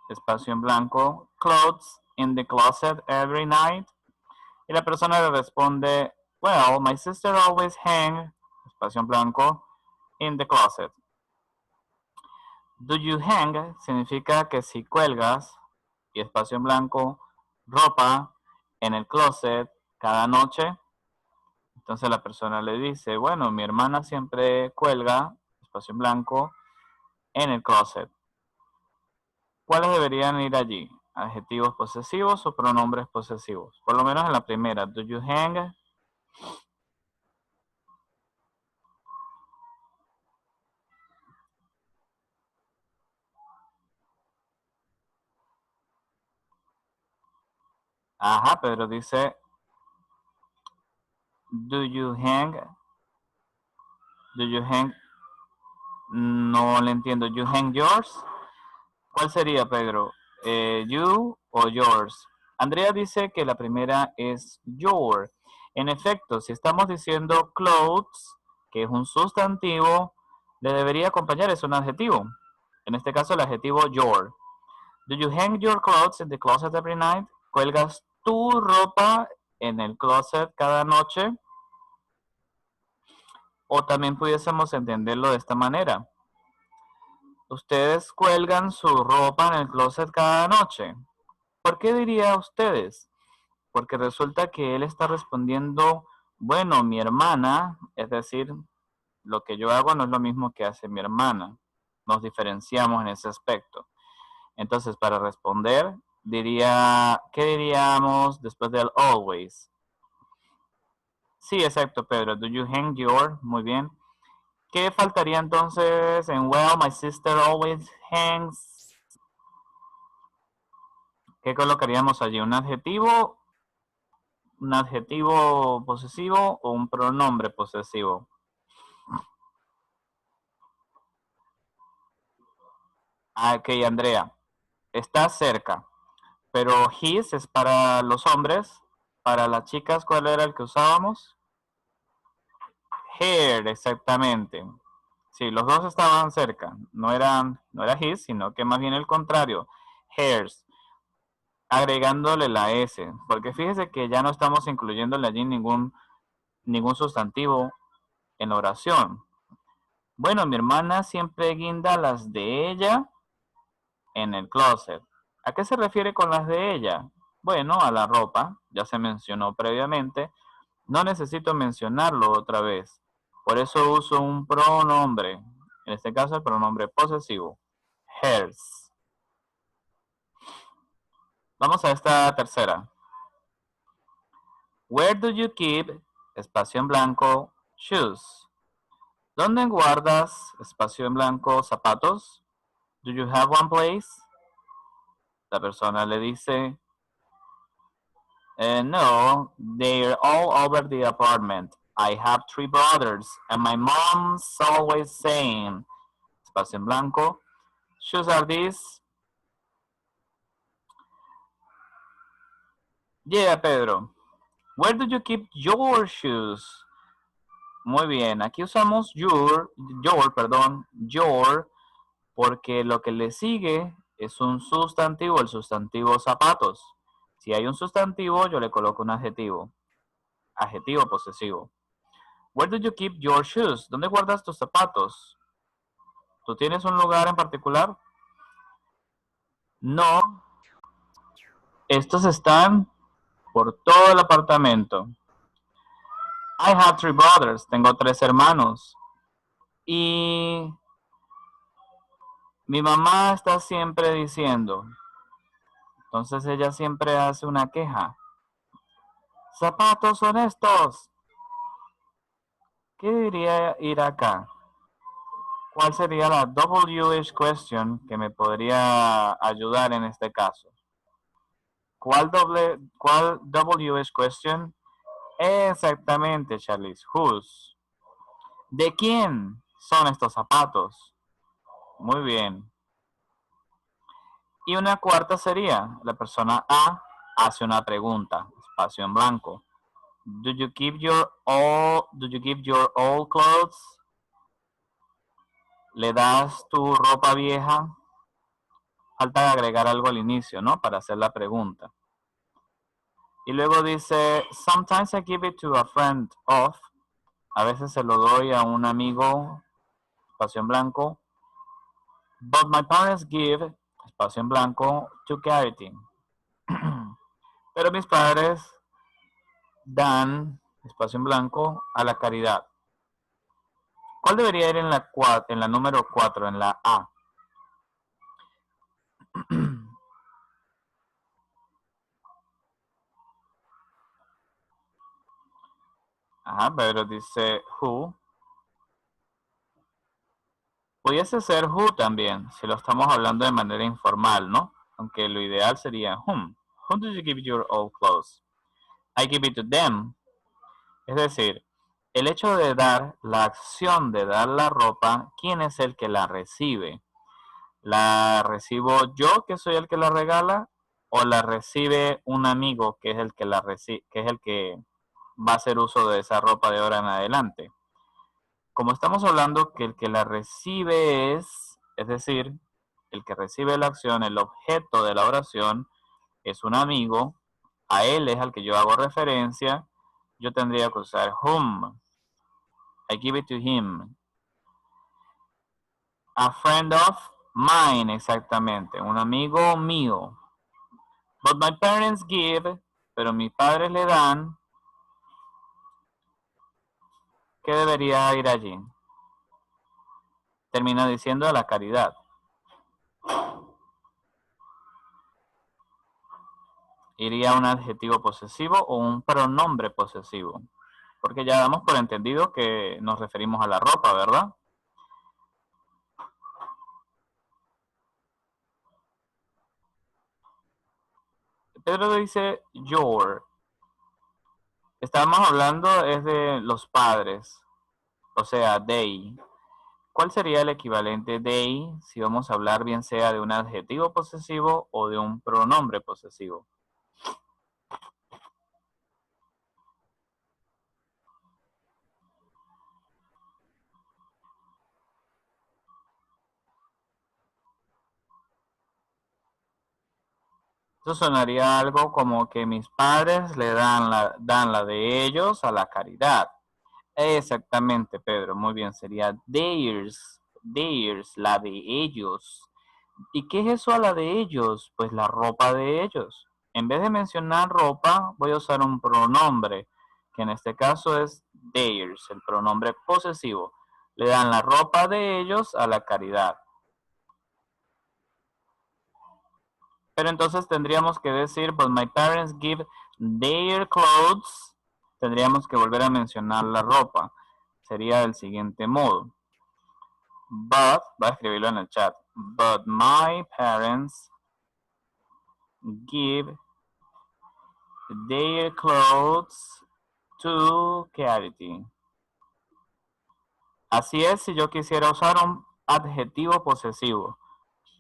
espacio en blanco, clothes in the closet every night? Y la persona le responde, well, my sister always hang, espacio en blanco, in the closet. Do you hang significa que si cuelgas, y espacio en blanco, ropa en el closet cada noche. Entonces la persona le dice, bueno, mi hermana siempre cuelga, espacio en blanco, en el closet. ¿Cuáles deberían ir allí? ¿Adjetivos posesivos o pronombres posesivos? Por lo menos en la primera. Do you hang? Ajá, Pedro dice, do you hang? Do you hang? No le entiendo. You hang yours? ¿Cuál sería, Pedro? You o yours. Andrea dice que la primera es your. En efecto, si estamos diciendo clothes, que es un sustantivo, le debería acompañar, es un adjetivo. En este caso, el adjetivo your. Do you hang your clothes in the closet every night? ¿Cuelgas tu ropa en el closet cada noche? O también pudiésemos entenderlo de esta manera. Ustedes cuelgan su ropa en el closet cada noche. ¿Por qué diría ustedes? Porque resulta que él está respondiendo Bueno, mi hermana, es decir, lo que yo hago no es lo mismo que hace mi hermana. Nos diferenciamos en ese aspecto. Entonces, para responder, ¿qué diríamos después del always? Sí, exacto, Pedro. Do you hang your? Muy bien. ¿Qué faltaría entonces en well, my sister always hangs? ¿Qué colocaríamos allí? ¿Un adjetivo posesivo o un pronombre posesivo? Ok, Andrea, está cerca, pero his es para los hombres. Para las chicas, ¿cuál era el que usábamos? Her, exactamente. Sí, los dos estaban cerca. No era his, sino que más bien el contrario. Hers. Agregándole la S. Porque fíjese que ya no estamos incluyéndole allí ningún sustantivo en la oración. Bueno, mi hermana siempre guinda las de ella en el closet. ¿A qué se refiere con las de ella? Bueno, a la ropa. Ya se mencionó previamente. No necesito mencionarlo otra vez. Por eso uso un pronombre. En este caso, el pronombre posesivo. Hers. Vamos a esta tercera. Where do you keep, espacio en blanco, shoes? ¿Dónde guardas, espacio en blanco, zapatos? Do you have one place? La persona le dice, no, they're all over the apartment. I have 3 brothers, and my mom's always saying, espacio en blanco, shoes are these? Yeah, Pedro. Where do you keep your shoes? Muy bien, aquí usamos your, porque lo que le sigue es un sustantivo, el sustantivo zapatos. Si hay un sustantivo, yo le coloco un adjetivo. Adjetivo posesivo. Where do you keep your shoes? ¿Dónde guardas tus zapatos? ¿Tú tienes un lugar en particular? No. Estos están por todo el apartamento. I have 3 brothers. Tengo 3 hermanos. Y mi mamá está siempre diciendo. Entonces ella siempre hace una queja. Zapatos son estos. ¿Qué diría ir acá? ¿Cuál sería la WH question que me podría ayudar en este caso? ¿Cuál WH question? Exactamente, Charlize. Whose? ¿De quién son estos zapatos? Muy bien. Y una cuarta sería, la persona A hace una pregunta, espacio en blanco. Do you keep your old clothes? ¿Le das tu ropa vieja? Falta agregar algo al inicio, ¿no? Para hacer la pregunta. Y luego dice, sometimes I give it to a friend of. A veces se lo doy a un amigo, espacio en blanco. But my parents give, espacio en blanco, to charity. Pero mis padres dan, espacio en blanco, a la caridad. ¿Cuál debería ir en la número 4, en la A? Ajá, pero dice who. Pudiese ser who también, si lo estamos hablando de manera informal, ¿no? Aunque lo ideal sería whom. Whom do you give your old clothes? I give it to them. Es decir, el hecho de dar, la acción de dar la ropa, ¿quién es el que la recibe? ¿La recibo yo, que soy el que la regala? ¿O la recibe un amigo, que es el que que es el que va a hacer uso de esa ropa de ahora en adelante? Como estamos hablando que el que la recibe es decir, el que recibe la acción, el objeto de la oración, es un amigo, a él es al que yo hago referencia, yo tendría que usar whom. I give it to him. A friend of mine, exactamente, un amigo mío. But my parents give, pero mis padres le dan ¿qué debería ir allí? Termina diciendo la caridad. ¿Iría un adjetivo posesivo o un pronombre posesivo? Porque ya damos por entendido que nos referimos a la ropa, ¿verdad? Pedro dice your. Estamos hablando es de los padres, o sea, they. ¿Cuál sería el equivalente they si vamos a hablar bien sea de un adjetivo posesivo o de un pronombre posesivo? Eso sonaría algo como que mis padres le dan la de ellos a la caridad. Exactamente, Pedro. Muy bien, sería theirs, la de ellos. ¿Y qué es eso a la de ellos? Pues la ropa de ellos. En vez de mencionar ropa, voy a usar un pronombre, que en este caso es theirs, el pronombre posesivo. Le dan la ropa de ellos a la caridad. Pero entonces tendríamos que decir, but my parents give their clothes. Tendríamos que volver a mencionar la ropa. Sería del siguiente modo. But, va a escribirlo en el chat. But my parents give their clothes to charity. Así es si yo quisiera usar un adjetivo posesivo.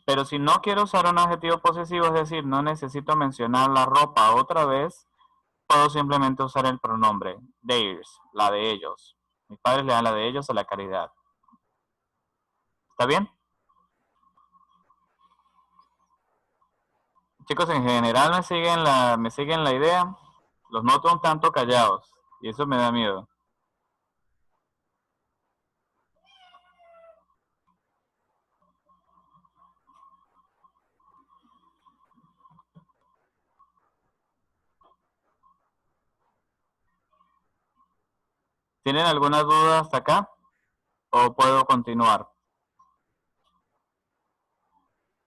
Pero si no quiero usar un adjetivo posesivo, es decir, no necesito mencionar la ropa otra vez, puedo simplemente usar el pronombre theirs, la de ellos. Mis padres le dan la de ellos a la caridad. ¿Está bien? Chicos, en general me siguen la idea. Los noto un tanto callados y eso me da miedo. ¿Tienen alguna duda hasta acá? ¿O puedo continuar?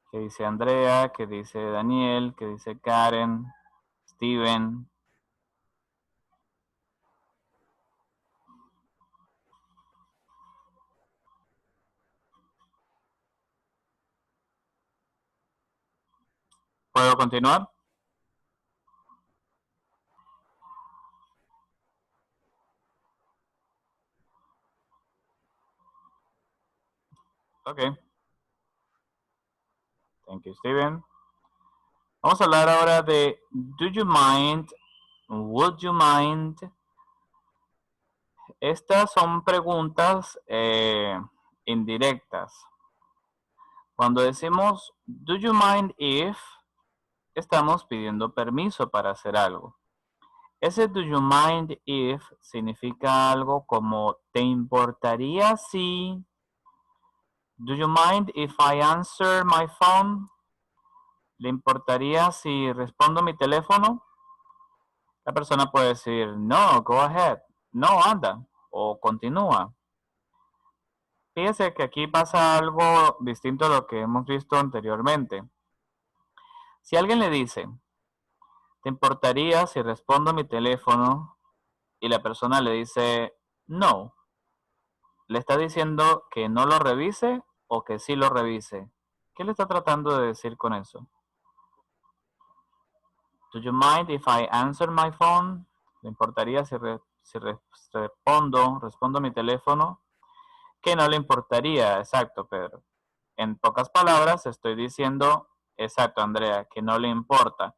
¿Qué dice Andrea? ¿Qué dice Daniel? ¿Qué dice Karen? Steven. ¿Puedo continuar? Ok. Thank you, Steven. Vamos a hablar ahora de do you mind, would you mind. Estas son preguntas indirectas. Cuando decimos do you mind if, estamos pidiendo permiso para hacer algo. Ese do you mind if significa algo como ¿te importaría si? Do you mind if I answer my phone? ¿Le importaría si respondo mi teléfono? La persona puede decir no, go ahead, no, anda, o continúa. Fíjese que aquí pasa algo distinto a lo que hemos visto anteriormente. Si alguien le dice, ¿te importaría si respondo mi teléfono? Y la persona le dice, no. ¿Le está diciendo que no lo revise o que sí lo revise? ¿Qué le está tratando de decir con eso? Do you mind if I answer my phone? ¿Le importaría si respondo mi teléfono? ¿Qué no le importaría? Exacto, Pedro. En pocas palabras, estoy diciendo, exacto, Andrea, que no le importa.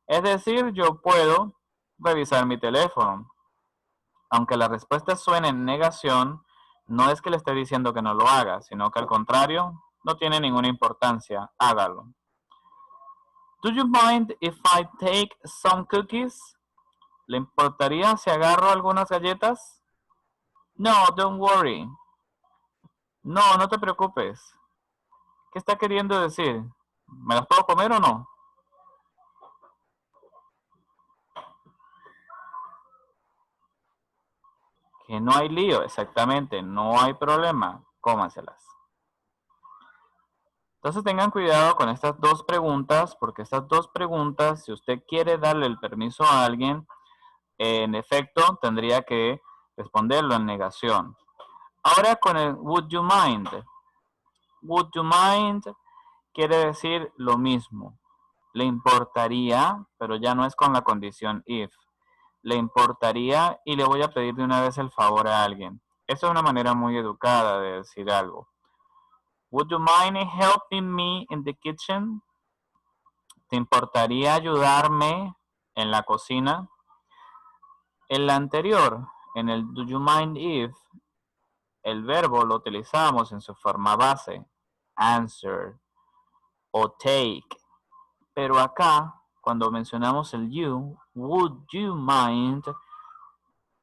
Es decir, yo puedo revisar mi teléfono. Aunque la respuesta suene en negación, no es que le esté diciendo que no lo haga, sino que al contrario, no tiene ninguna importancia. Hágalo. Do you mind if I take some cookies? ¿Le importaría si agarro algunas galletas? No, don't worry. No, no te preocupes. ¿Qué está queriendo decir? ¿Me las puedo comer o no? Ok, Que no hay lío, exactamente, no hay problema, cómanselas. Entonces tengan cuidado con estas dos preguntas, porque estas dos preguntas, si usted quiere darle el permiso a alguien, en efecto, tendría que responderlo en negación. Ahora con el would you mind. Would you mind quiere decir lo mismo. Le importaría, pero ya no es con la condición if. Le importaría y le voy a pedir de una vez el favor a alguien. Esa es una manera muy educada de decir algo. Would you mind helping me in the kitchen? ¿Te importaría ayudarme en la cocina? En la anterior, en el do you mind if, el verbo lo utilizamos en su forma base, answer o take. Pero acá, cuando mencionamos el you, would you mind,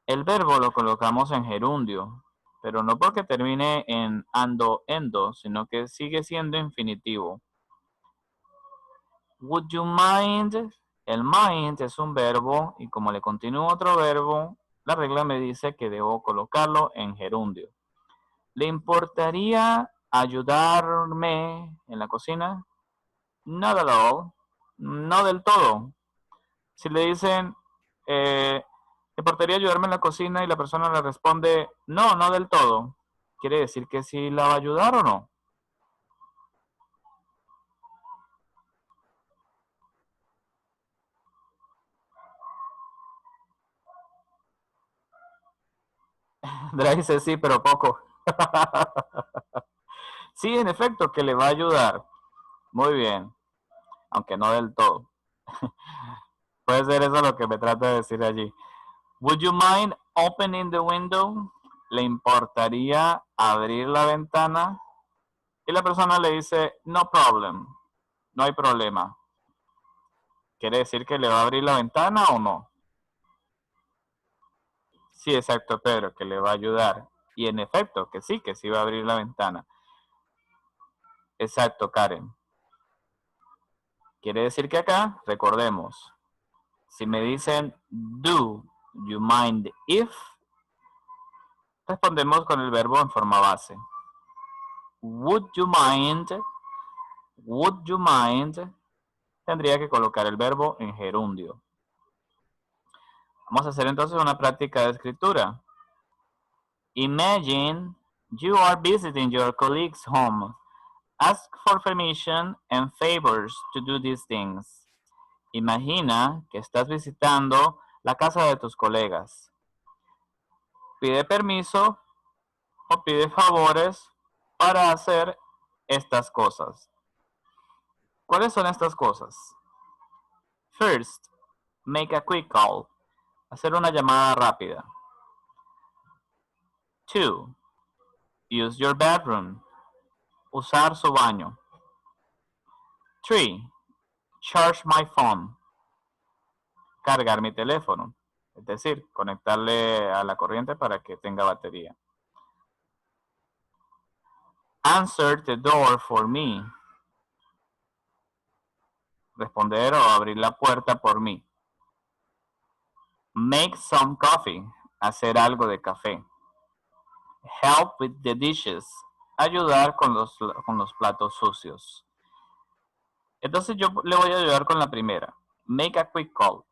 el verbo lo colocamos en gerundio, pero no porque termine en ando, endo, sino que sigue siendo infinitivo. Would you mind? El mind es un verbo y como le continúo otro verbo, la regla me dice que debo colocarlo en gerundio. ¿Le importaría ayudarme en la cocina? Not at all. No del todo. Si le dicen, ¿te importaría ayudarme en la cocina? Y la persona le responde, no, no del todo. ¿Quiere decir que sí la va a ayudar o no? Andrea dice sí, pero poco. Sí, en efecto, que le va a ayudar. Muy bien. Aunque no del todo. Puede ser eso lo que me trata de decir allí. Would you mind opening the window? ¿Le importaría abrir la ventana? Y la persona le dice, no problem. No hay problema. ¿Quiere decir que le va a abrir la ventana o no? Sí, exacto, Pedro, que le va a ayudar. Y en efecto, que sí va a abrir la ventana. Exacto, Karen. Quiere decir que acá, recordemos, si me dicen, do you mind if, respondemos con el verbo en forma base. Would you mind? Would you mind? Tendría que colocar el verbo en gerundio. Vamos a hacer entonces una práctica de escritura. Imagine you are visiting your colleague's home. Ask for permission and favors to do these things. Imagina que estás visitando la casa de tus colegas. Pide permiso o pide favores para hacer estas cosas. ¿Cuáles son estas cosas? First, make a quick call. Hacer una llamada rápida. 2. Use your bathroom. Usar su baño. 3. Charge my phone. Cargar mi teléfono. Es decir, conectarle a la corriente para que tenga batería. Answer the door for me. Responder o abrir la puerta por mí. Make some coffee. Hacer algo de café. Help with the dishes. Ayudar con los platos sucios. Entonces yo le voy a ayudar con la primera. Make a quick call.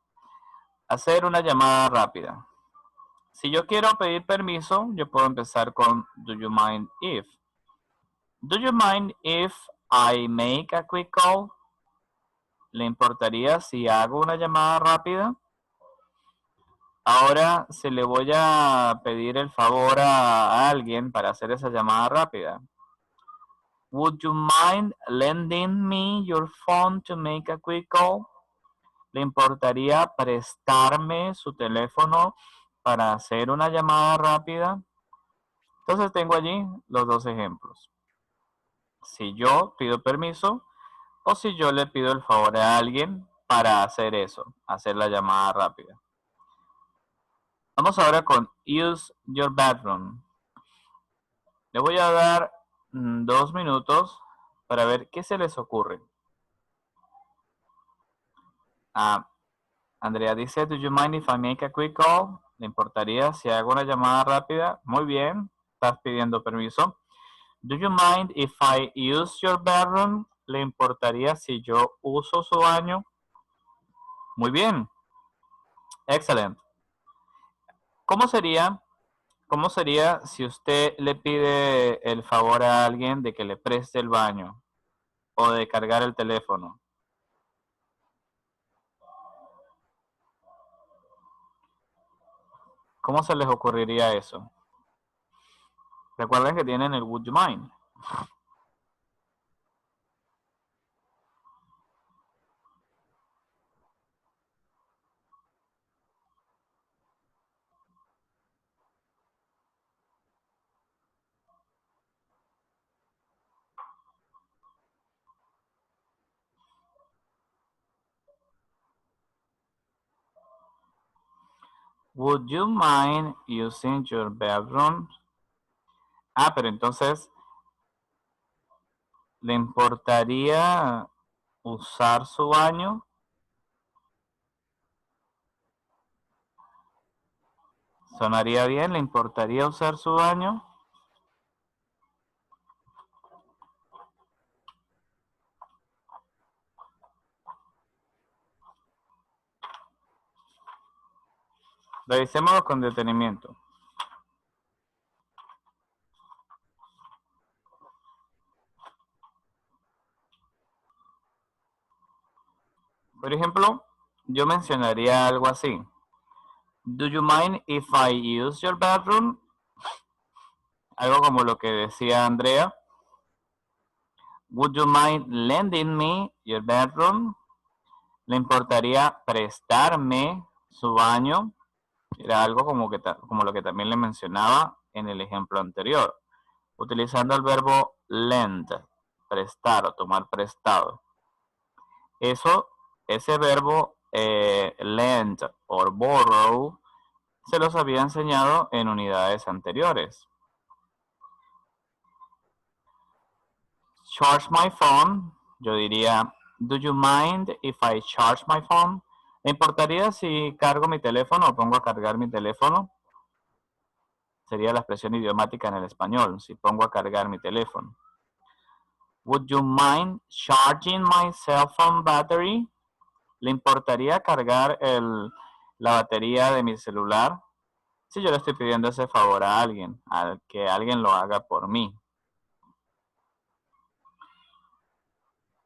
Hacer una llamada rápida. Si yo quiero pedir permiso, yo puedo empezar con do you mind if. Do you mind if I make a quick call? ¿Le importaría si hago una llamada rápida? Ahora se le voy a pedir el favor a alguien para hacer esa llamada rápida. Would you mind lending me your phone to make a quick call? ¿Le importaría prestarme su teléfono para hacer una llamada rápida? Entonces tengo allí los dos ejemplos. Si yo pido permiso o si yo le pido el favor a alguien para hacer eso, hacer la llamada rápida. Vamos ahora con use your bathroom. Le voy a dar 2 minutos para ver qué se les ocurre. Andrea dice, do you mind if I make a quick call? ¿Le importaría si hago una llamada rápida? Muy bien, estás pidiendo permiso. Do you mind if I use your bathroom? ¿Le importaría si yo uso su baño? Muy bien. Excelente. ¿Cómo sería si usted le pide el favor a alguien de que le preste el baño o de cargar el teléfono? ¿Cómo se les ocurriría eso? Recuerden que tienen el would you mind. Would you mind using your bedroom? Ah, pero entonces, ¿le importaría usar su baño? ¿Sonaría bien? ¿Le importaría usar su baño? Revisémoslo con detenimiento. Por ejemplo, yo mencionaría algo así. Do you mind if I use your bathroom? Algo como lo que decía Andrea. Would you mind lending me your bedroom? ¿Le importaría prestarme su baño? Era algo como lo que también le mencionaba en el ejemplo anterior. Utilizando el verbo lend, prestar o tomar prestado. Ese verbo lend o borrow se los había enseñado en unidades anteriores. Charge my phone, yo diría, do you mind if I charge my phone? ¿Me importaría si cargo mi teléfono o pongo a cargar mi teléfono? Sería la expresión idiomática en el español, si pongo a cargar mi teléfono. Would you mind charging my cell phone battery? ¿Le importaría cargar la batería de mi celular? Si yo le estoy pidiendo ese favor a alguien, que alguien lo haga por mí.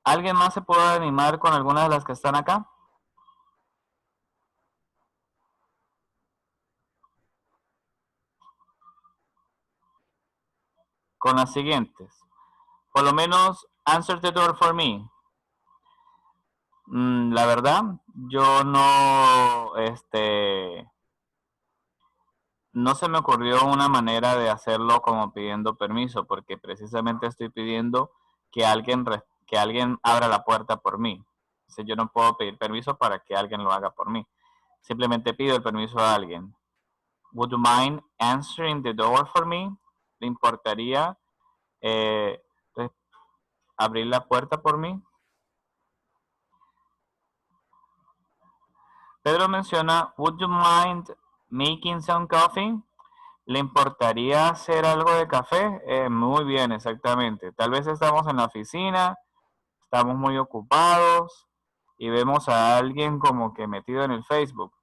¿Alguien más se puede animar con alguna de las que están acá? Con las siguientes. Por lo menos, answer the door for me. La verdad, yo no se me ocurrió una manera de hacerlo como pidiendo permiso, porque precisamente estoy pidiendo que alguien abra la puerta por mí. O sea, yo no puedo pedir permiso para que alguien lo haga por mí. Simplemente pido el permiso a alguien. Would you mind answering the door for me? ¿Le importaría abrir la puerta por mí? Pedro menciona, would you mind making some coffee? ¿Le importaría hacer algo de café? Muy bien, exactamente. Tal vez estamos en la oficina, estamos muy ocupados y vemos a alguien como que metido en el Facebook.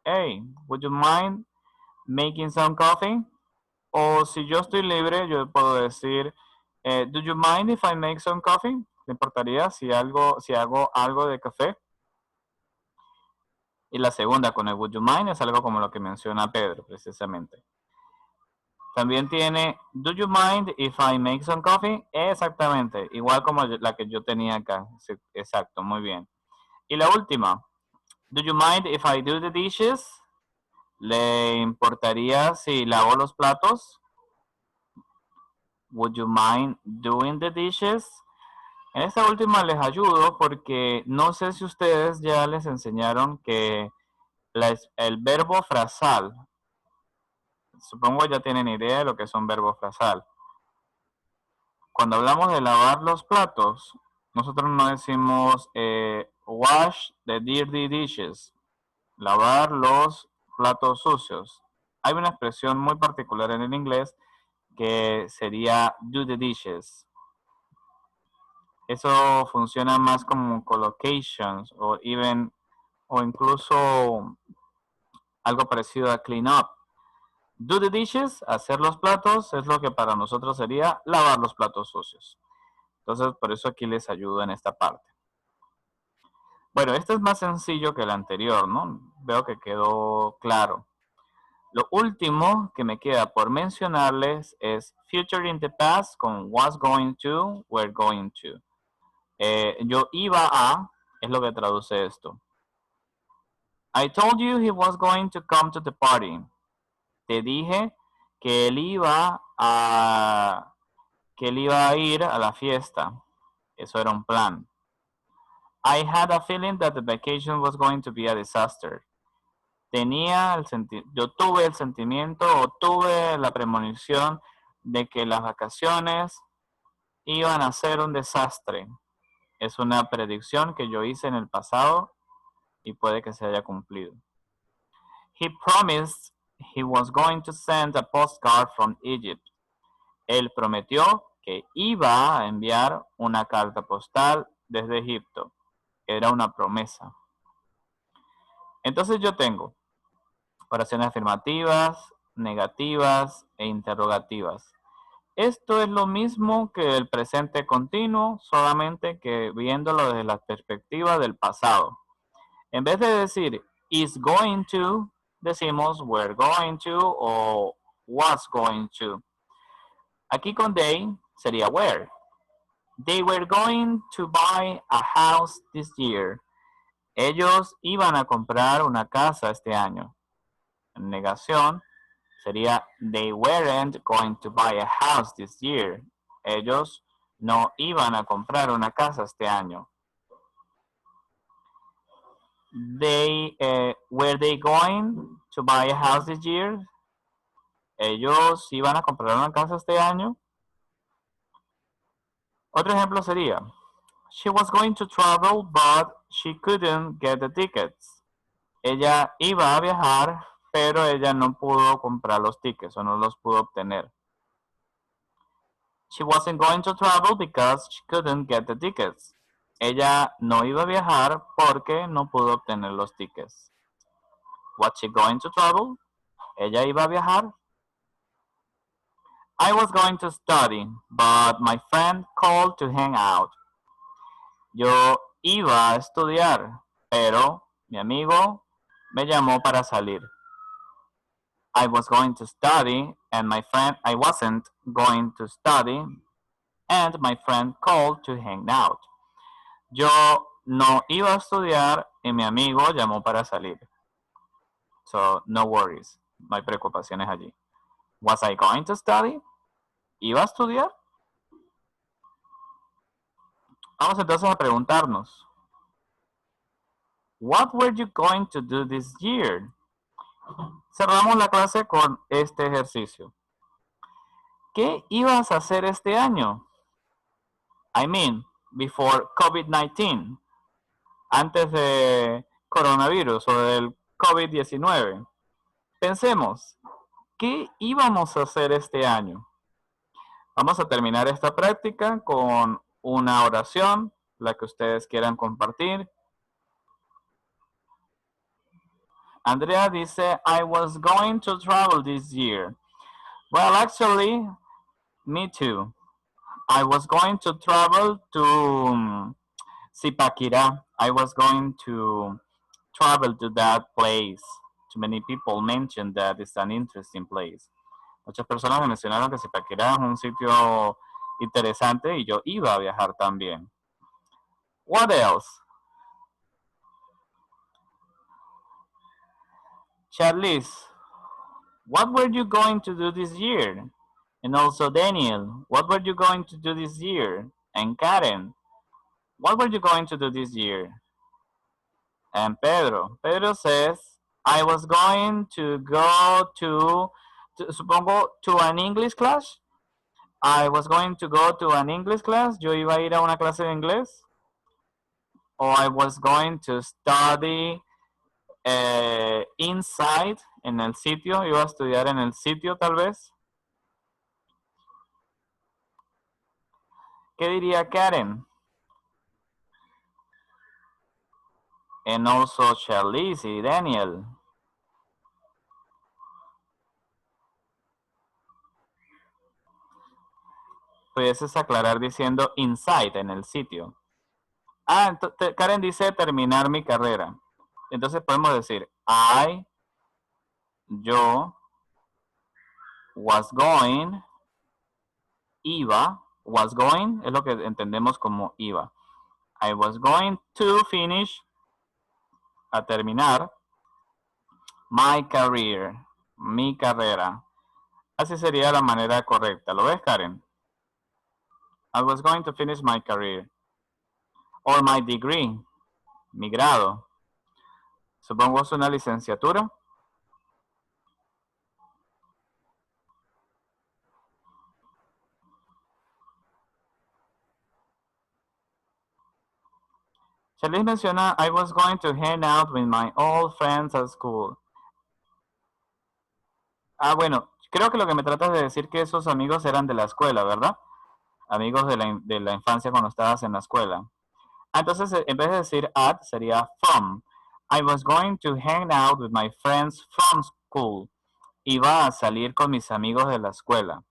Hey, would you mind making some coffee? O si yo estoy libre, yo puedo decir, do you mind if I make some coffee? ¿Le importaría si hago algo de café? Y la segunda con el would you mind es algo como lo que menciona Pedro, precisamente. También tiene, do you mind if I make some coffee? Exactamente, igual como la que yo tenía acá. Exacto, muy bien. Y la última, do you mind if I do the dishes? ¿Le importaría si lavo los platos? Would you mind doing the dishes? En esta última les ayudo porque no sé si ustedes ya les enseñaron que el verbo frasal, supongo ya tienen idea de lo que es un verbo frasal. Cuando hablamos de lavar los platos, nosotros no decimos wash the dirty dishes, lavar los platos sucios. Hay una expresión muy particular en el inglés que sería do the dishes. Eso funciona más como collocations o incluso algo parecido a clean up. Do the dishes, hacer los platos, es lo que para nosotros sería lavar los platos sucios. Entonces, por eso aquí les ayudo en esta parte. Bueno, este es más sencillo que el anterior, ¿no? Veo que quedó claro. Lo último que me queda por mencionarles es future in the past con was going to, were going to. Yo iba a, es lo que traduce esto. I told you he was going to come to the party. Te dije que él iba a ir a la fiesta. Eso era un plan. I had a feeling that the vacation was going to be a disaster. Yo tuve el sentimiento o tuve la premonición de que las vacaciones iban a ser un desastre. Es una predicción que yo hice en el pasado y puede que se haya cumplido. He promised he was going to send a postcard from Egypt. Él prometió que iba a enviar una carta postal desde Egipto. Era una promesa. Entonces yo tengo oraciones afirmativas, negativas e interrogativas. Esto es lo mismo que el presente continuo, solamente que viéndolo desde la perspectiva del pasado. En vez de decir is going to, decimos we're going to o was going to. Aquí con they sería were. They were going to buy a house this year. Ellos iban a comprar una casa este año. En negación sería they weren't going to buy a house this year. Ellos no iban a comprar una casa este año. Were they going to buy a house this year? Ellos iban a comprar una casa este año. Otro ejemplo sería she was going to travel but she couldn't get the tickets. Ella iba a viajar pero ella no pudo comprar los tickets o no los pudo obtener. She wasn't going to travel because she couldn't get the tickets. Ella no iba a viajar porque no pudo obtener los tickets. Was she going to travel? Ella iba a viajar. I was going to study, but my friend called to hang out. Yo iba a estudiar, pero mi amigo me llamó para salir. I was going to study and I wasn't going to study and my friend called to hang out. Yo no iba a estudiar y mi amigo llamó para salir. So, no worries. No hay preocupaciones allí. Was I going to study? ¿Iba a estudiar? Vamos entonces a preguntarnos. What were you going to do this year? Cerramos la clase con este ejercicio. ¿Qué ibas a hacer este año? I mean, before COVID-19. Antes de coronavirus o del COVID-19. Pensemos, ¿qué íbamos a hacer este año? Vamos a terminar esta práctica con una oración, la que ustedes quieran compartir. Andrea dice, I was going to travel this year. Well, actually, me too. I was going to travel to Zipaquirá. I was going to travel to that place. Too many people mentioned that it's an interesting place. Muchas personas me mencionaron que Zipaquirá es un sitio interesante y yo iba a viajar también. What else? Charlize, what were you going to do this year? And also Daniel, what were you going to do this year? And Karen, what were you going to do this year? And Pedro says, I was going to go to supongo, to an English class. I was going to go to an English class. Yo iba a ir a una clase de inglés. Or I was going to study inside, en el sitio, iba a estudiar en el sitio tal vez. ¿Qué diría Karen? And also Charlize y Daniel. Pudieses aclarar diciendo inside, en el sitio. Ah, entonces Karen dice terminar mi carrera. Entonces podemos decir yo was going, iba, was going es lo que entendemos como iba. I was going to finish, a terminar, my career, mi carrera. Así sería la manera correcta. ¿Lo ves, Karen? I was going to finish my career. Or my degree, mi grado. Supongo es una licenciatura. Charlize menciona, I was going to hang out with my old friends at school. Ah, bueno, creo que lo que me tratas de decir que esos amigos eran de la escuela, ¿verdad? Amigos de la infancia cuando estabas en la escuela. Entonces, en vez de decir at, sería from. I was going to hang out with my friends from school. Iba a salir con mis amigos de la escuela.